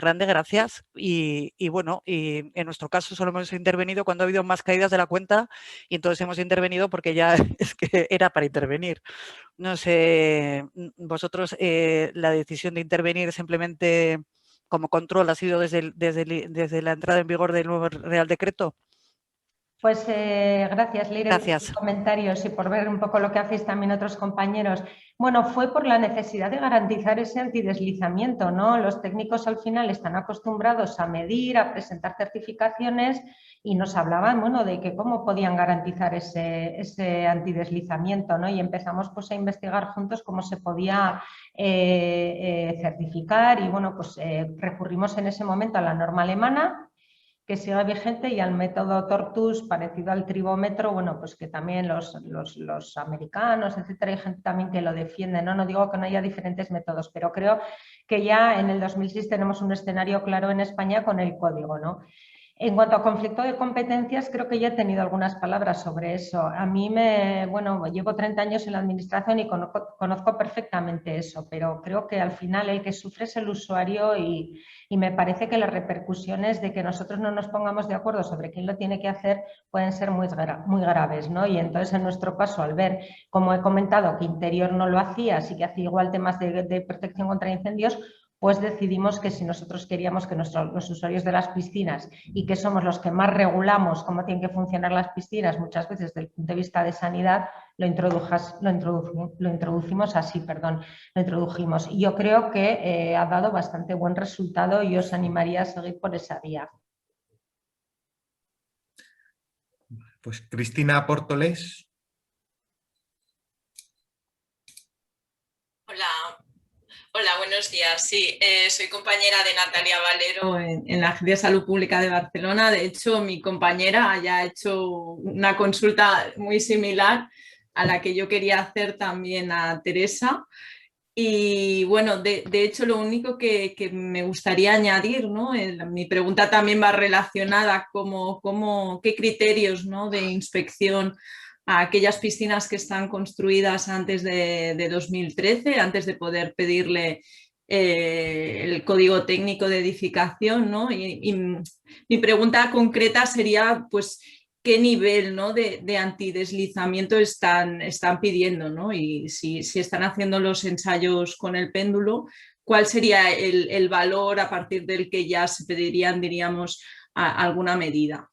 grande, gracias. Y bueno, y en nuestro caso solo hemos intervenido cuando ha habido más caídas de la cuenta y entonces hemos intervenido porque ya es que era para intervenir. No sé, vosotros la decisión de intervenir simplemente como control ha sido desde la entrada en vigor del nuevo Real Decreto. Pues gracias, Leire, por Gracias. tus comentarios y por ver un poco lo que hacéis también otros compañeros. Bueno, fue por la necesidad de garantizar ese antideslizamiento, ¿no? Los técnicos al final están acostumbrados a medir, a presentar certificaciones y nos hablaban, bueno, de que cómo podían garantizar ese antideslizamiento, ¿no? Y empezamos pues a investigar juntos cómo se podía certificar y, bueno, pues recurrimos en ese momento a la norma alemana, que siga vigente, y al método Tortus, parecido al tribómetro, bueno, pues que también los americanos, etcétera, hay gente también que lo defiende, ¿no? No digo que no haya diferentes métodos, pero creo que ya en el 2006 tenemos un escenario claro en España con el código, ¿no? En cuanto a conflicto de competencias, creo que ya he tenido algunas palabras sobre eso. A mí bueno, llevo 30 años en la administración y conozco perfectamente eso, pero creo que al final el que sufre es el usuario y me parece que las repercusiones de que nosotros no nos pongamos de acuerdo sobre quién lo tiene que hacer pueden ser muy graves, ¿no? Y entonces en nuestro caso, al ver, como he comentado, que Interior no lo hacía, sí que hacía igual temas de protección contra incendios, pues decidimos que si nosotros queríamos que los usuarios de las piscinas, y que somos los que más regulamos cómo tienen que funcionar las piscinas, muchas veces desde el punto de vista de sanidad, lo introdujimos. Y yo creo que ha dado bastante buen resultado y os animaría a seguir por esa vía. Pues Cristina Portolés. Hola, buenos días. Sí, soy compañera de Natalia Valero en la Agencia de Salud Pública de Barcelona. De hecho, mi compañera ya ha hecho una consulta muy similar a la que yo quería hacer también a Teresa. Y bueno, de hecho, lo único que me gustaría añadir, ¿no? Mi pregunta también va relacionada con qué criterios, ¿no?, de inspección a aquellas piscinas que están construidas antes de 2013, antes de poder pedirle el código técnico de edificación, ¿no? Y mi pregunta concreta sería, pues, ¿qué nivel, ¿no?, de antideslizamiento están pidiendo, ¿no? Y si están haciendo los ensayos con el péndulo, ¿cuál sería el valor a partir del que ya se pedirían, diríamos, alguna medida?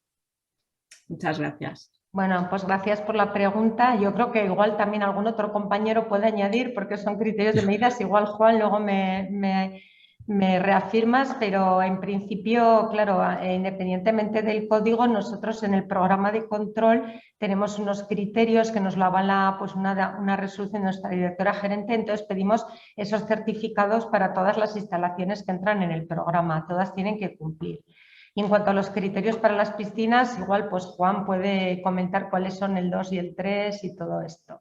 Muchas gracias. Bueno, pues gracias por la pregunta. Yo creo que igual también algún otro compañero puede añadir, porque son criterios de medidas. Igual, Juan, luego me reafirmas, pero en principio, claro, independientemente del código, nosotros en el programa de control tenemos unos criterios que nos lo avala pues una resolución de nuestra directora gerente. Entonces pedimos esos certificados para todas las instalaciones que entran en el programa. Todas tienen que cumplir. Y en cuanto a los criterios para las piscinas, igual pues Juan puede comentar cuáles son el 2 y el 3 y todo esto.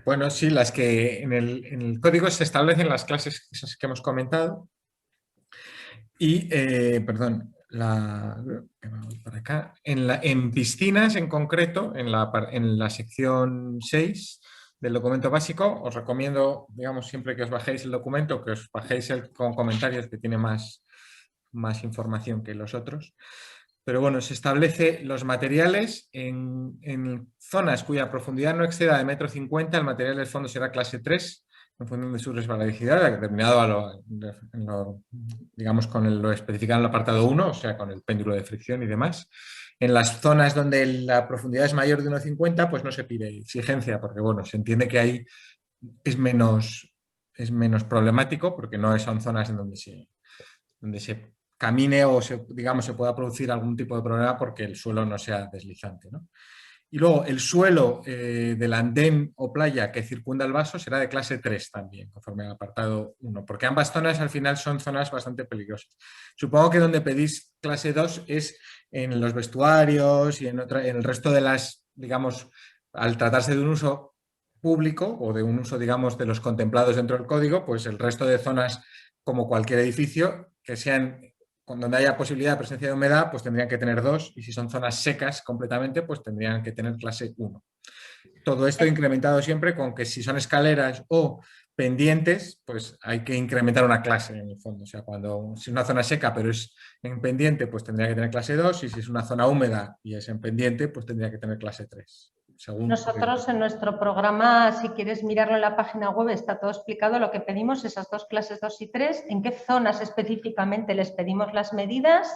Bueno, sí, las que en el código se establecen las clases esas que hemos comentado, Y, perdón, para acá. En piscinas en concreto, en la sección 6 del documento básico, os recomiendo, digamos, siempre que os bajéis el documento, que os bajéis con comentarios, que tiene más información que los otros. Pero bueno, se establece los materiales en zonas cuya profundidad no exceda de 1,50 m, el material del fondo será clase 3, en función de su resbaladicidad, determinado digamos, con lo especificado en el apartado 1, o sea, con el péndulo de fricción y demás. En las zonas donde la profundidad es mayor de 1,50, pues no se pide exigencia, porque bueno, se entiende que ahí es menos problemático, porque no son zonas en donde se camine o digamos, se pueda producir algún tipo de problema porque el suelo no sea deslizante, ¿no? Y luego el suelo del andén o playa que circunda el vaso será de clase 3 también, conforme al apartado 1, porque ambas zonas al final son zonas bastante peligrosas. Supongo que donde pedís clase 2 es en los vestuarios y en el resto de las, digamos, al tratarse de un uso público o de un uso, digamos, de los contemplados dentro del código, pues el resto de zonas, como cualquier edificio, que sean donde haya posibilidad de presencia de humedad, pues tendrían que tener 2, y si son zonas secas completamente, pues tendrían que tener clase 1. Todo esto incrementado siempre con que si son escaleras o pendientes, pues hay que incrementar una clase en el fondo. O sea, si es una zona seca pero es en pendiente, pues tendría que tener clase 2, y si es una zona húmeda y es en pendiente, pues tendría que tener clase 3. Nosotros en nuestro programa, si quieres mirarlo en la página web, está todo explicado lo que pedimos, esas dos clases 2 y 3, en qué zonas específicamente les pedimos las medidas,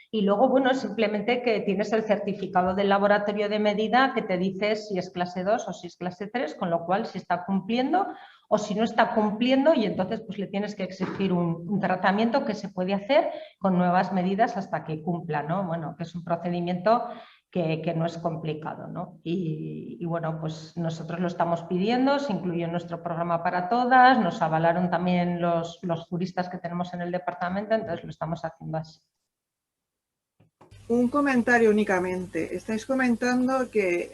y luego, bueno, simplemente que tienes el certificado del laboratorio de medida que te dice si es clase 2 o si es clase 3, con lo cual si está cumpliendo o si no está cumpliendo, y entonces pues le tienes que exigir un tratamiento que se puede hacer con nuevas medidas hasta que cumpla, ¿no? Bueno, que es un procedimiento que no es complicado, ¿no? Y bueno, pues nosotros lo estamos pidiendo, se incluyó en nuestro programa para todas, nos avalaron también los juristas que tenemos en el departamento, entonces lo estamos haciendo así. Un comentario únicamente. Estáis comentando que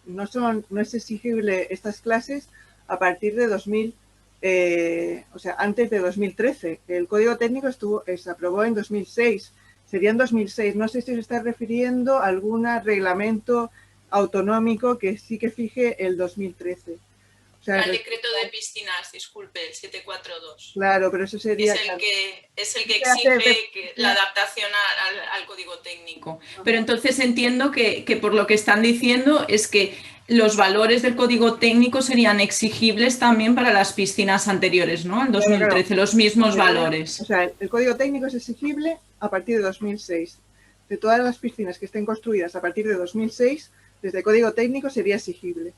no es exigible estas clases a partir de 2000, o sea, antes de 2013. El Código Técnico se aprobó en 2006. Sería en 2006. No sé si os está refiriendo a algún reglamento autonómico que sí que fije el 2013. O sea, el decreto de piscinas, disculpe, el 742. Claro, pero eso sería... Es el que exige la adaptación al código técnico. Pero entonces entiendo que por lo que están diciendo es que los valores del código técnico serían exigibles también para las piscinas anteriores, ¿no? En 2013, claro, los mismos valores. O sea, el código técnico es exigible a partir de 2006. De todas las piscinas que estén construidas a partir de 2006, desde el código técnico sería exigible.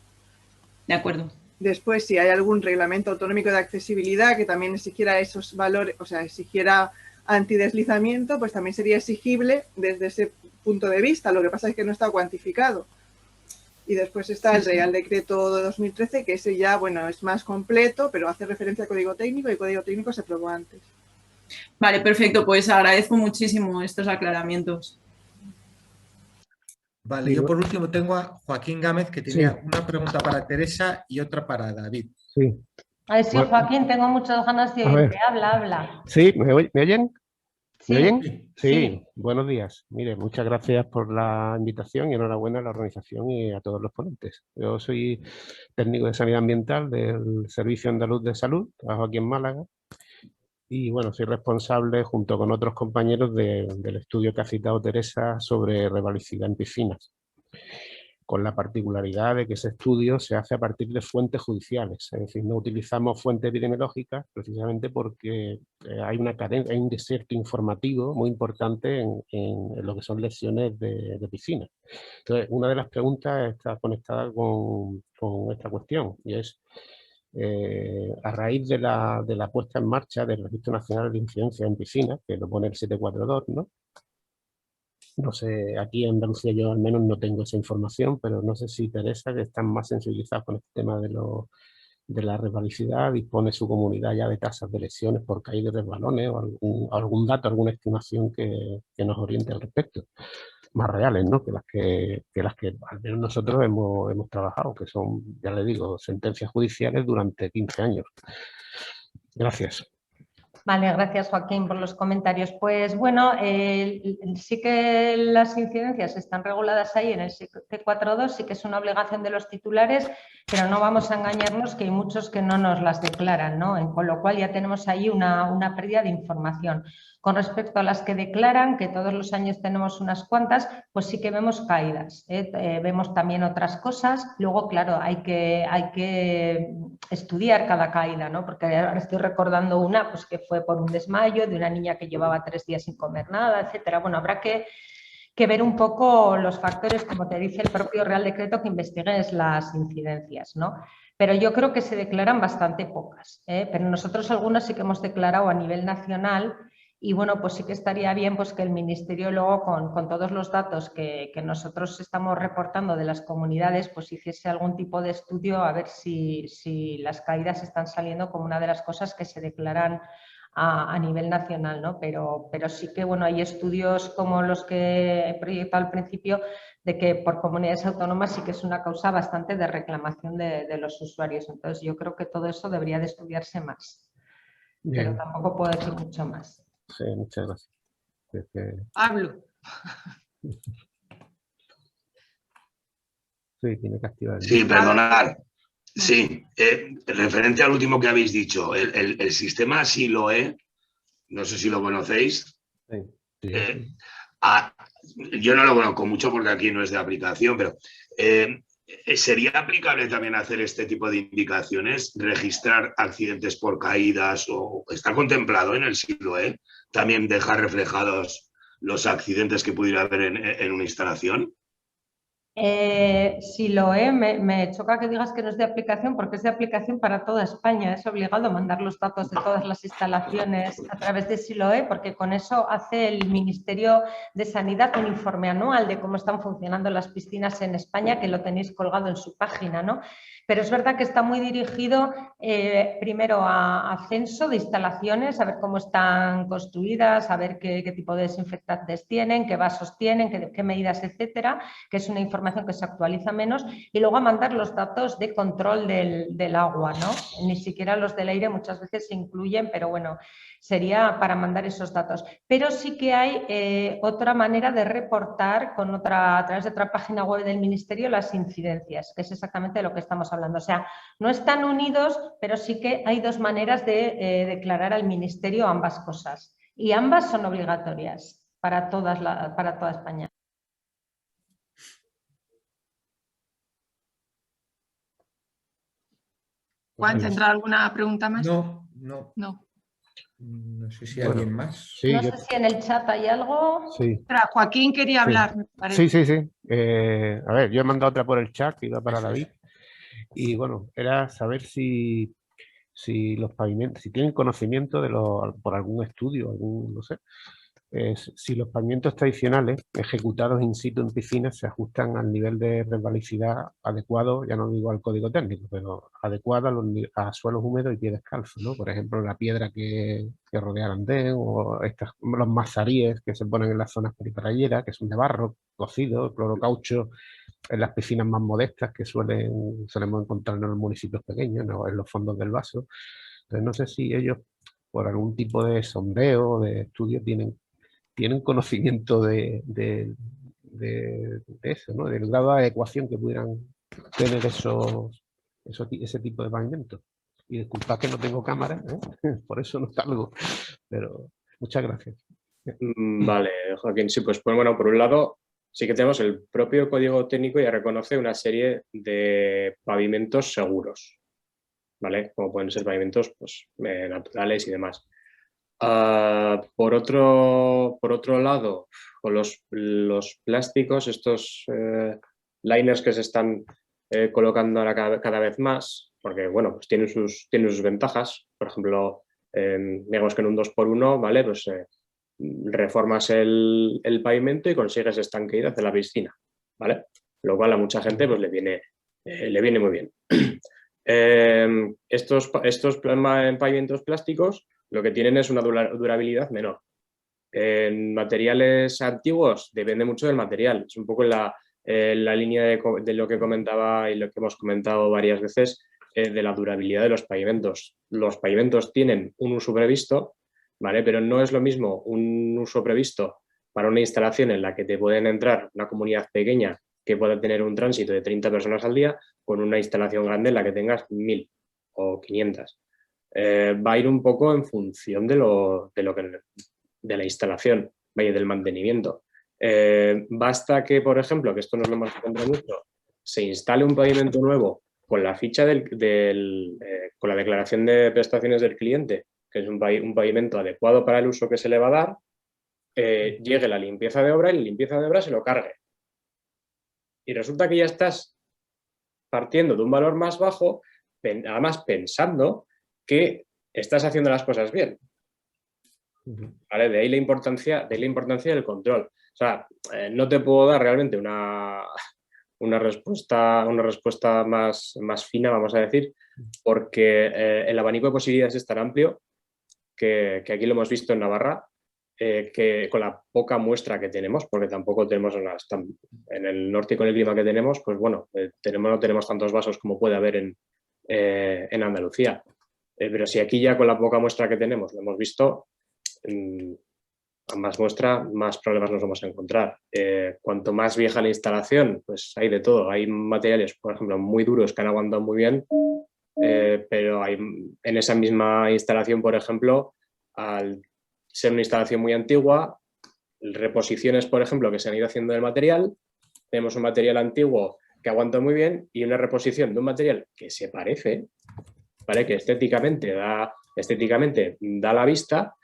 De acuerdo. Después, si hay algún reglamento autonómico de accesibilidad que también exigiera esos valores, o sea, exigiera antideslizamiento, pues también sería exigible desde ese punto de vista. Lo que pasa es que no está cuantificado. Y después está el Real Decreto de 2013, que ese ya, bueno, es más completo, pero hace referencia al Código Técnico, y el Código Técnico se aprobó antes. Vale, perfecto. Pues agradezco muchísimo estos aclaramientos. Vale, yo por último tengo a Joaquín Gámez, que tenía una pregunta para Teresa y otra para David. Sí. A ver, sí, Joaquín, tengo muchas ganas de oírte. Habla. Sí, ¿me oyen? ¿Me oyen? Sí. Sí, buenos días. Mire, muchas gracias por la invitación y enhorabuena a la organización y a todos los ponentes. Yo soy técnico de sanidad ambiental del Servicio Andaluz de Salud, trabajo aquí en Málaga, y bueno, soy responsable junto con otros compañeros del estudio que ha citado Teresa sobre revalicidad en piscinas, con la particularidad de que ese estudio se hace a partir de fuentes judiciales, es decir, no utilizamos fuentes epidemiológicas precisamente porque hay un desierto informativo muy importante en lo que son lesiones de piscina. Entonces, una de las preguntas está conectada con esta cuestión, y es a raíz de la puesta en marcha del Registro Nacional de Incidencia en Piscinas, que lo pone el 742, ¿no? No sé, aquí en Andalucía yo al menos no tengo esa información, pero no sé si Teresa, que están más sensibilizados con este tema de la resbalicidad, dispone su comunidad ya de tasas de lesiones por caída de resbalones o algún dato, alguna estimación que nos oriente al respecto. Más reales, ¿no? que las que al menos nosotros hemos trabajado, que son, ya le digo, sentencias judiciales durante 15 años. Gracias. Vale, gracias Joaquín por los comentarios. Pues bueno, sí que las incidencias están reguladas ahí en el C4.2, sí que es una obligación de los titulares, pero no vamos a engañarnos que hay muchos que no nos las declaran, ¿no? Con lo cual ya tenemos ahí una pérdida de información. Con respecto a las que declaran, que todos los años tenemos unas cuantas, pues sí que vemos caídas, vemos también otras cosas. Luego, claro, hay que estudiar cada caída, ¿no? Porque ahora estoy recordando una pues, que fue por un desmayo de una niña que llevaba 3 días sin comer nada, etcétera. Bueno, habrá que ver un poco los factores, como te dice el propio Real Decreto, que investigues las incidencias, ¿no? Pero yo creo que se declaran bastante pocas, pero nosotros algunas sí que hemos declarado a nivel nacional. Y bueno, pues sí que estaría bien pues, que el Ministerio luego con todos los datos que nosotros estamos reportando de las comunidades, pues hiciese algún tipo de estudio a ver si las caídas están saliendo como una de las cosas que se declaran a nivel nacional, ¿no? Pero sí que bueno, hay estudios como los que he proyectado al principio de que por comunidades autónomas sí que es una causa bastante de reclamación de los usuarios. Entonces yo creo que todo eso debería de estudiarse más. Bien. Pero tampoco puedo decir mucho más. Sí, muchas gracias. Pablo. Sí, tiene que activar. Sí, perdonar. Sí, referente al último que habéis dicho, el sistema Siloe, no sé si lo conocéis. Sí. Yo no lo conozco mucho porque aquí no es de aplicación, pero ¿sería aplicable también hacer este tipo de indicaciones? ¿Registrar accidentes por caídas o está contemplado en el Siloe también dejar reflejados los accidentes que pudiera haber en una instalación? Si lo me choca que digas que no es de aplicación porque es de aplicación para toda España. Es obligado mandar los datos de todas las instalaciones a través de Siloe porque con eso hace el Ministerio de Sanidad un informe anual de cómo están funcionando las piscinas en España, que lo tenéis colgado en su página, ¿no? Pero es verdad que está muy dirigido primero a censo de instalaciones, a ver cómo están construidas, a ver qué tipo de desinfectantes tienen, qué vasos tienen, qué medidas, etcétera, que es una información que se actualiza menos, y luego a mandar los datos de control del agua, ¿no? Ni siquiera los del aire muchas veces se incluyen, pero bueno, sería para mandar esos datos. Pero sí que hay otra manera de reportar a través de otra página web del Ministerio las incidencias, que es exactamente de lo que estamos hablando. O sea, no están unidos, pero sí que hay dos maneras de declarar al Ministerio ambas cosas. Y ambas son obligatorias para toda España. Juan, ¿tendrá alguna pregunta más? No. No sé si alguien más. Sí, no sé si en el chat hay algo. Sí. Joaquín quería hablar, me parece. Sí. A ver, yo he mandado otra por el chat que iba para David. Y bueno, era saber si los pavimentos, si tienen conocimiento por algún estudio, no sé, si los pavimentos tradicionales ejecutados in situ en piscinas se ajustan al nivel de resbalosidad adecuado, ya no digo al código técnico, pero adecuado a suelos húmedos y pie descalzo, ¿no? Por ejemplo, la piedra que rodea el andén o los mazaríes que se ponen en las zonas periferales, que son de barro, cocido, clorocaucho, en las piscinas más modestas que solemos encontrar en los municipios pequeños, ¿no? En los fondos del vaso. Entonces, no sé si ellos, por algún tipo de sondeo o de estudio, tienen conocimiento de eso, ¿no? Del grado de adecuación que pudieran tener ese tipo de pavimentos. Y disculpad que no tengo cámara, por eso no salgo, pero muchas gracias. Vale, Joaquín, sí, pues bueno, por un lado sí que tenemos el propio código técnico, ya reconoce una serie de pavimentos seguros, ¿vale? Como pueden ser pavimentos pues, naturales y demás. Por otro lado, con los plásticos, estos liners que se están colocando ahora cada vez más, porque bueno, pues tienen sus ventajas. Por ejemplo, digamos que en un 2x1, ¿vale? Pues reformas el pavimento y consigues estanqueidad de la piscina, ¿vale? Lo cual a mucha gente pues, le viene muy bien. Estos pavimentos plásticos lo que tienen es una durabilidad menor. En materiales antiguos depende mucho del material. Es un poco la línea de lo que comentaba y lo que hemos comentado varias veces de la durabilidad de los pavimentos. Los pavimentos tienen un uso previsto, ¿vale? Pero no es lo mismo un uso previsto para una instalación en la que te pueden entrar una comunidad pequeña que pueda tener un tránsito de 30 personas al día con una instalación grande en la que tengas 1000 o 500. Va a ir un poco en función de la instalación, vaya, del mantenimiento. Basta que, por ejemplo, que esto nos lo hemos encontrado mucho, se instale un pavimento nuevo con la ficha con la declaración de prestaciones del cliente, que es un pavimento adecuado para el uso que se le va a dar, llegue la limpieza de obra y la limpieza de obra se lo cargue. Y resulta que ya estás partiendo de un valor más bajo, además pensando que estás haciendo las cosas bien. ¿Vale? De ahí la importancia del control. O sea, no te puedo dar realmente una respuesta más fina, vamos a decir, porque el abanico de posibilidades es tan amplio que aquí lo hemos visto en Navarra, que con la poca muestra que tenemos, porque tampoco tenemos en el norte y con el clima que tenemos, pues bueno, no tenemos tantos vasos como puede haber en Andalucía. Pero si aquí ya con la poca muestra que tenemos lo hemos visto, a más muestra, más problemas nos vamos a encontrar. Cuanto más vieja la instalación, pues hay de todo. Hay materiales, por ejemplo, muy duros que han aguantado muy bien, pero en esa misma instalación, por ejemplo, al ser una instalación muy antigua, reposiciones, por ejemplo, que se han ido haciendo del material, tenemos un material antiguo que aguanta muy bien y una reposición de un material que se parece, ¿vale? Que estéticamente da la vista,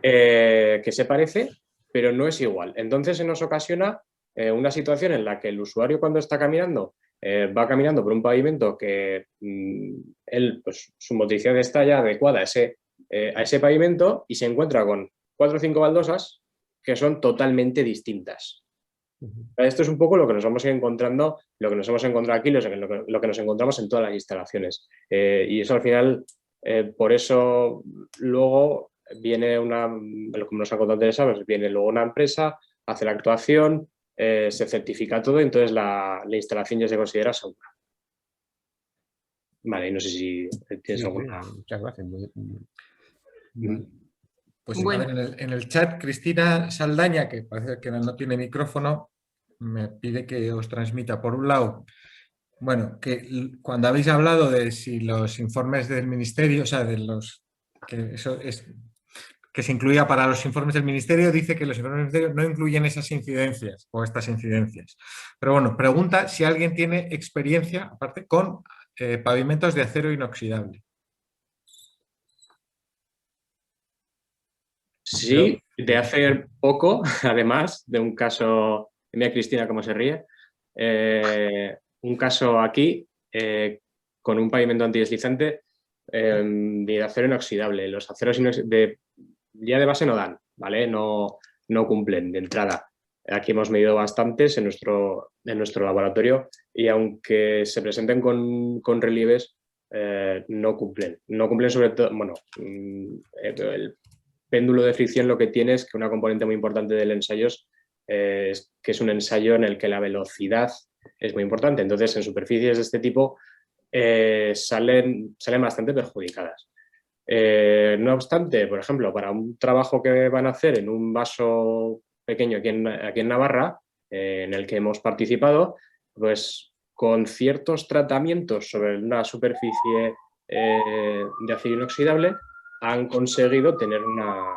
que se parece, pero no es igual. Entonces se nos ocasiona una situación en la que el usuario, cuando está caminando, va caminando por un pavimento que pues, su motricidad está ya adecuada a ese pavimento y se encuentra con 4 o 5 baldosas que son totalmente distintas. Esto es un poco lo que nos vamos a ir encontrando, lo que nos hemos encontrado aquí, lo que nos encontramos en todas las instalaciones. Y eso al final, por eso luego viene como nos ha contado Teresa, pues viene luego una empresa, hace la actuación, se certifica todo y entonces la instalación ya se considera segura. Vale, no sé si tienes alguna. Muchas gracias. Pues bueno. A ver, en el chat, Cristina Saldaña, que parece que no tiene micrófono, me pide que os transmita, por un lado, bueno, que cuando habéis hablado de si los informes del Ministerio, o sea, que se incluía para los informes del Ministerio, dice que los informes del Ministerio no incluyen esas incidencias o estas incidencias. Pero bueno, pregunta si alguien tiene experiencia, aparte, con pavimentos de acero inoxidable. Sí, de hace poco, además de un caso, mira Cristina cómo se ríe, un caso aquí con un pavimento antideslizante de acero inoxidable. Los aceros ya de base no dan, ¿vale? No cumplen de entrada. Aquí hemos medido bastantes en nuestro laboratorio y aunque se presenten con relieves, no cumplen. No cumplen sobre todo, bueno, el péndulo de fricción lo que tiene es que una componente muy importante del ensayo es que es un ensayo en el que la velocidad es muy importante. Entonces, en superficies de este tipo salen bastante perjudicadas. No obstante, por ejemplo, para un trabajo que van a hacer en un vaso pequeño aquí en Navarra, en el que hemos participado, pues con ciertos tratamientos sobre una superficie de acero inoxidable, han conseguido tener una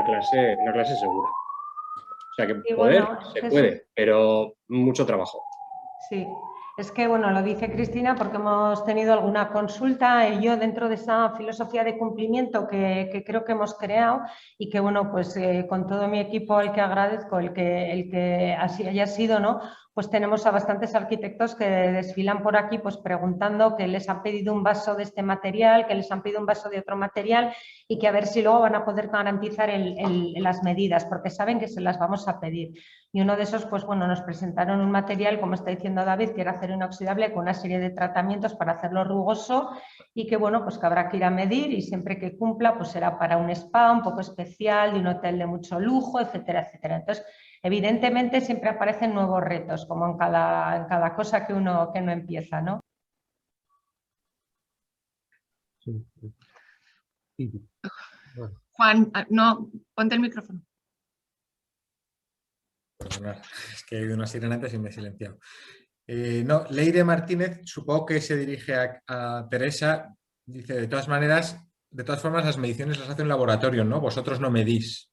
clase segura. O sea que se puede, pero mucho trabajo. Sí, es que bueno, lo dice Cristina porque hemos tenido alguna consulta y yo dentro de esa filosofía de cumplimiento que creo que hemos creado y que bueno, pues con todo mi equipo al que agradezco el que así haya sido, ¿no? Pues tenemos a bastantes arquitectos que desfilan por aquí pues preguntando que les han pedido un vaso de este material, que les han pedido un vaso de otro material y que a ver si luego van a poder garantizar las medidas porque saben que se las vamos a pedir. Y uno de esos, pues bueno, nos presentaron un material, como está diciendo David, que era acero inoxidable con una serie de tratamientos para hacerlo rugoso y que bueno, pues que habrá que ir a medir y siempre que cumpla, pues será para un spa un poco especial, de un hotel de mucho lujo, etcétera, etcétera. Entonces, evidentemente siempre aparecen nuevos retos, como en cada cosa que uno empieza, ¿no? Juan, no, ponte el micrófono. Perdonad, es que he oído una sirena antes y me he silenciado. No, Leire Martínez, supongo que se dirige a Teresa, dice, de todas maneras, de todas formas, las mediciones las hace un laboratorio, ¿no? Vosotros no medís.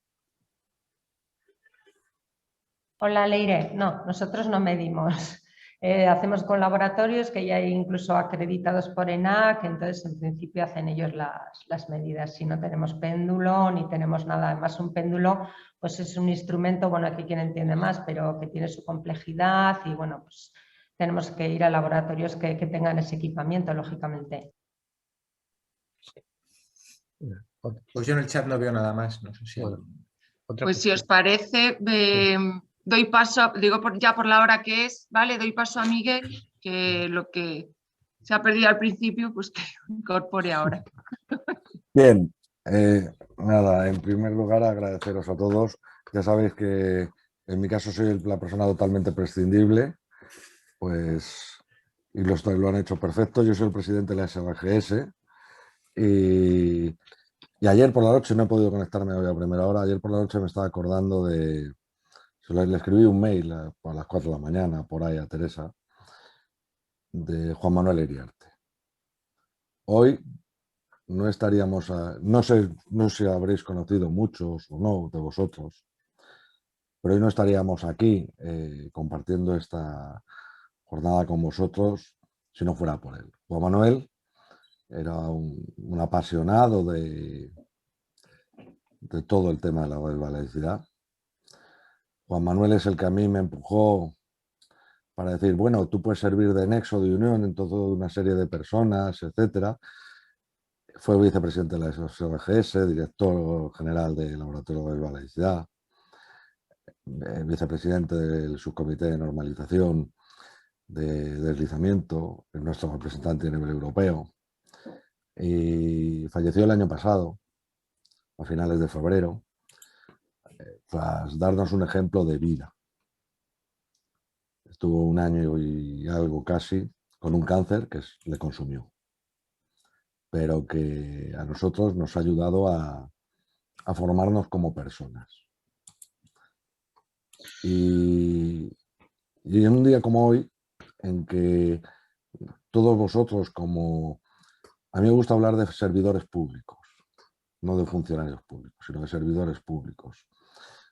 Hola, Leire. No, nosotros no medimos. Hacemos con laboratorios que ya hay incluso acreditados por ENAC, entonces en principio hacen ellos las medidas. Si no tenemos péndulo ni tenemos nada, además un péndulo pues es un instrumento, bueno, aquí quien entiende más, pero que tiene su complejidad y bueno, pues tenemos que ir a laboratorios que tengan ese equipamiento, lógicamente. Pues yo en el chat no veo nada más, no sé si... Bueno, pues si os parece, doy paso, digo ya por la hora que es, ¿vale? Doy paso a Miguel, que lo que se ha perdido al principio, pues que lo incorpore ahora. Bien, nada, en primer lugar agradeceros a todos. Ya sabéis que en mi caso soy la persona totalmente prescindible, pues, y lo han hecho perfecto. Yo soy el presidente de la SRGS y ayer por la noche, no he podido conectarme hoy a primera hora, ayer por la noche me estaba acordando de... Le escribí un mail a las 4 de la mañana, por ahí a Teresa, de Juan Manuel Iriarte. Hoy no estaríamos, no sé si habréis conocido muchos o no de vosotros, pero hoy no estaríamos aquí compartiendo esta jornada con vosotros si no fuera por él. Juan Manuel era un apasionado de todo el tema de la valedicidad. Juan Manuel es el que a mí me empujó para decir, bueno, tú puedes servir de nexo de unión en toda una serie de personas, etcétera. Fue vicepresidente de la SRGS, director general del Laboratorio de Valedicidad, vicepresidente del subcomité de normalización de deslizamiento, nuestro representante a nivel europeo, y falleció el año pasado, a finales de febrero, tras darnos un ejemplo de vida. Estuvo un año y algo casi con un cáncer que le consumió, pero que a nosotros nos ha ayudado a formarnos como personas. Y en un día como hoy, en que todos vosotros como... A mí me gusta hablar de servidores públicos, no de funcionarios públicos, sino de servidores públicos.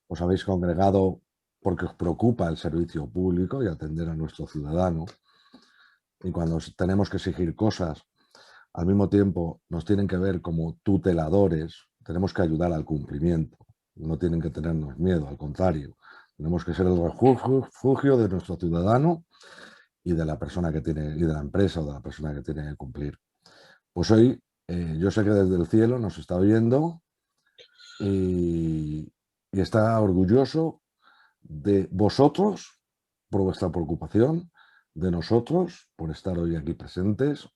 Os habéis congregado porque os preocupa el servicio público y atender a nuestro ciudadano. Y cuando tenemos que exigir cosas, al mismo tiempo nos tienen que ver como tuteladores, tenemos que ayudar al cumplimiento. No tienen que tenernos miedo, al contrario. Tenemos que ser el refugio de nuestro ciudadano y de la persona que tiene, y de la empresa o de la persona que tiene que cumplir. Pues hoy yo sé que desde el cielo nos está viendo y está orgulloso de vosotros por vuestra preocupación, de nosotros por estar hoy aquí presentes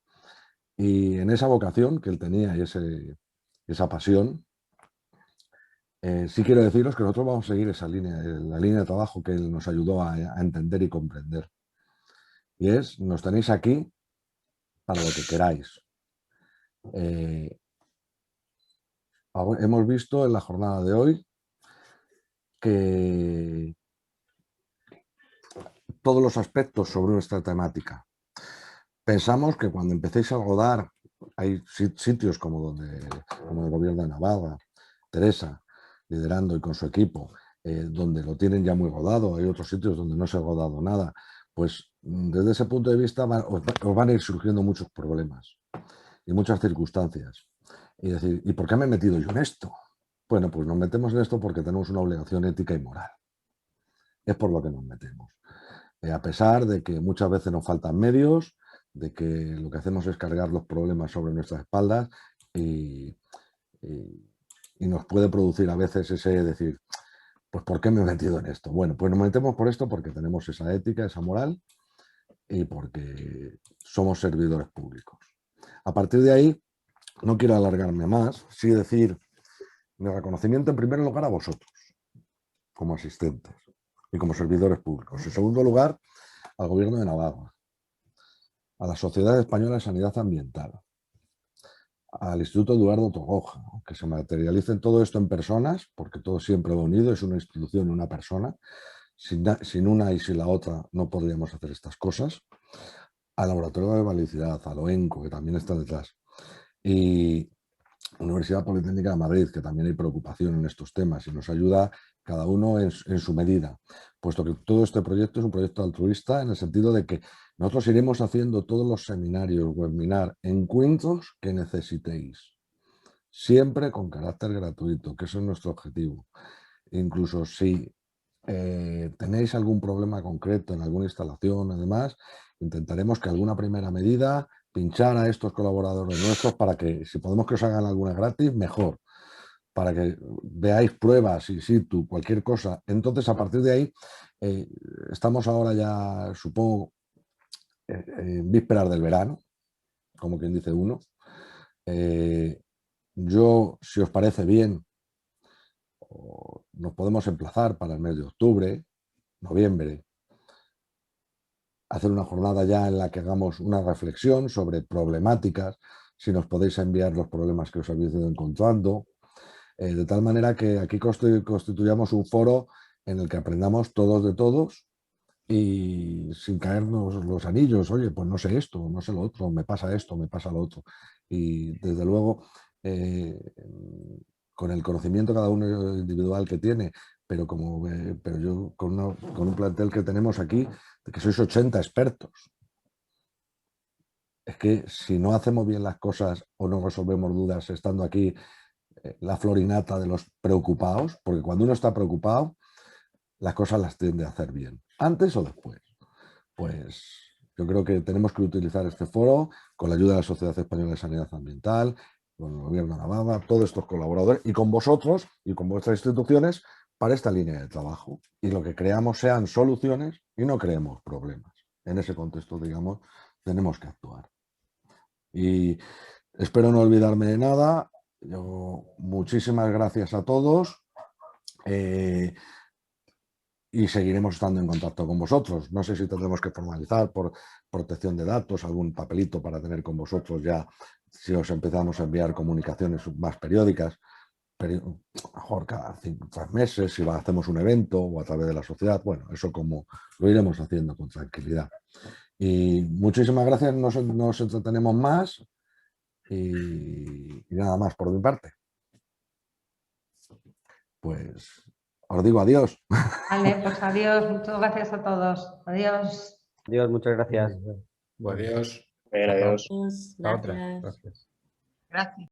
y en esa vocación que él tenía y esa pasión. Sí quiero deciros que nosotros vamos a seguir esa línea, la línea de trabajo que él nos ayudó a entender y comprender. Y nos tenéis aquí para lo que queráis. Hemos visto en la jornada de hoy que todos los aspectos sobre nuestra temática. Pensamos que cuando empecéis a rodar, hay sitios como el gobierno de Navarra, Teresa, liderando y con su equipo, donde lo tienen ya muy rodado, hay otros sitios donde no se ha rodado nada, pues desde ese punto de vista os van a ir surgiendo muchos problemas y muchas circunstancias. Y decir, ¿y por qué me he metido yo en esto? Bueno, pues nos metemos en esto porque tenemos una obligación ética y moral. Es por lo que nos metemos. A pesar de que muchas veces nos faltan medios, de que lo que hacemos es cargar los problemas sobre nuestras espaldas y nos puede producir a veces ese decir, pues ¿por qué me he metido en esto? Bueno, pues nos metemos por esto porque tenemos esa ética, esa moral y porque somos servidores públicos. A partir de ahí, no quiero alargarme más, sí decir mi reconocimiento en primer lugar a vosotros, como asistentes y como servidores públicos. En segundo lugar, al Gobierno de Navarra, a la Sociedad Española de Sanidad Ambiental, al Instituto Eduardo Togoja, que se materialice todo esto en personas, porque todo siempre va unido, es una institución y una persona. Sin una y sin la otra no podríamos hacer estas cosas. Al Laboratorio de Validad, al OENCO, que también está detrás, y Universidad Politécnica de Madrid, que también hay preocupación en estos temas y nos ayuda cada uno en su medida, puesto que todo este proyecto es un proyecto altruista en el sentido de que nosotros iremos haciendo todos los seminarios, webinar, encuentros que necesitéis, siempre con carácter gratuito, que eso es nuestro objetivo. Incluso si tenéis algún problema concreto en alguna instalación, además, intentaremos que alguna primera medida pinchar a estos colaboradores nuestros para que, si podemos que os hagan alguna gratis, mejor, para que veáis pruebas in situ, cualquier cosa. Entonces, a partir de ahí, estamos ahora ya, supongo, en vísperas del verano, como quien dice uno. Yo, si os parece bien, nos podemos emplazar para el mes de octubre, noviembre, hacer una jornada ya en la que hagamos una reflexión sobre problemáticas, si nos podéis enviar los problemas que os habéis ido encontrando, de tal manera que aquí constituyamos un foro en el que aprendamos todos de todos y sin caernos los anillos, oye, pues no sé esto, no sé lo otro, me pasa esto, me pasa lo otro. Y desde luego, con el conocimiento cada uno individual que tiene, pero yo con un plantel que tenemos aquí, de que sois 80 expertos. Es que si no hacemos bien las cosas o no resolvemos dudas estando aquí, la florinata de los preocupados, porque cuando uno está preocupado, las cosas las tiende a hacer bien, antes o después. Pues yo creo que tenemos que utilizar este foro con la ayuda de la Sociedad Española de Sanidad Ambiental, con el Gobierno de Navarra, todos estos colaboradores y con vosotros y con vuestras instituciones para esta línea de trabajo. Y lo que creamos sean soluciones y no creemos problemas. En ese contexto, digamos, tenemos que actuar. Y espero no olvidarme de nada. Muchísimas gracias a todos. Y seguiremos estando en contacto con vosotros. No sé si tendremos que formalizar por protección de datos, algún papelito para tener con vosotros ya, si os empezamos a enviar comunicaciones más periódicas, mejor cada 3 meses, si hacemos un evento o a través de la sociedad. Bueno, eso como lo iremos haciendo con tranquilidad. Y muchísimas gracias, no nos entretenemos más y nada más por mi parte. Pues os digo adiós. Vale, pues adiós. Muchas gracias a todos. Adiós. Adiós, muchas gracias. Adiós. Adiós. Gracias. Gracias. Gracias.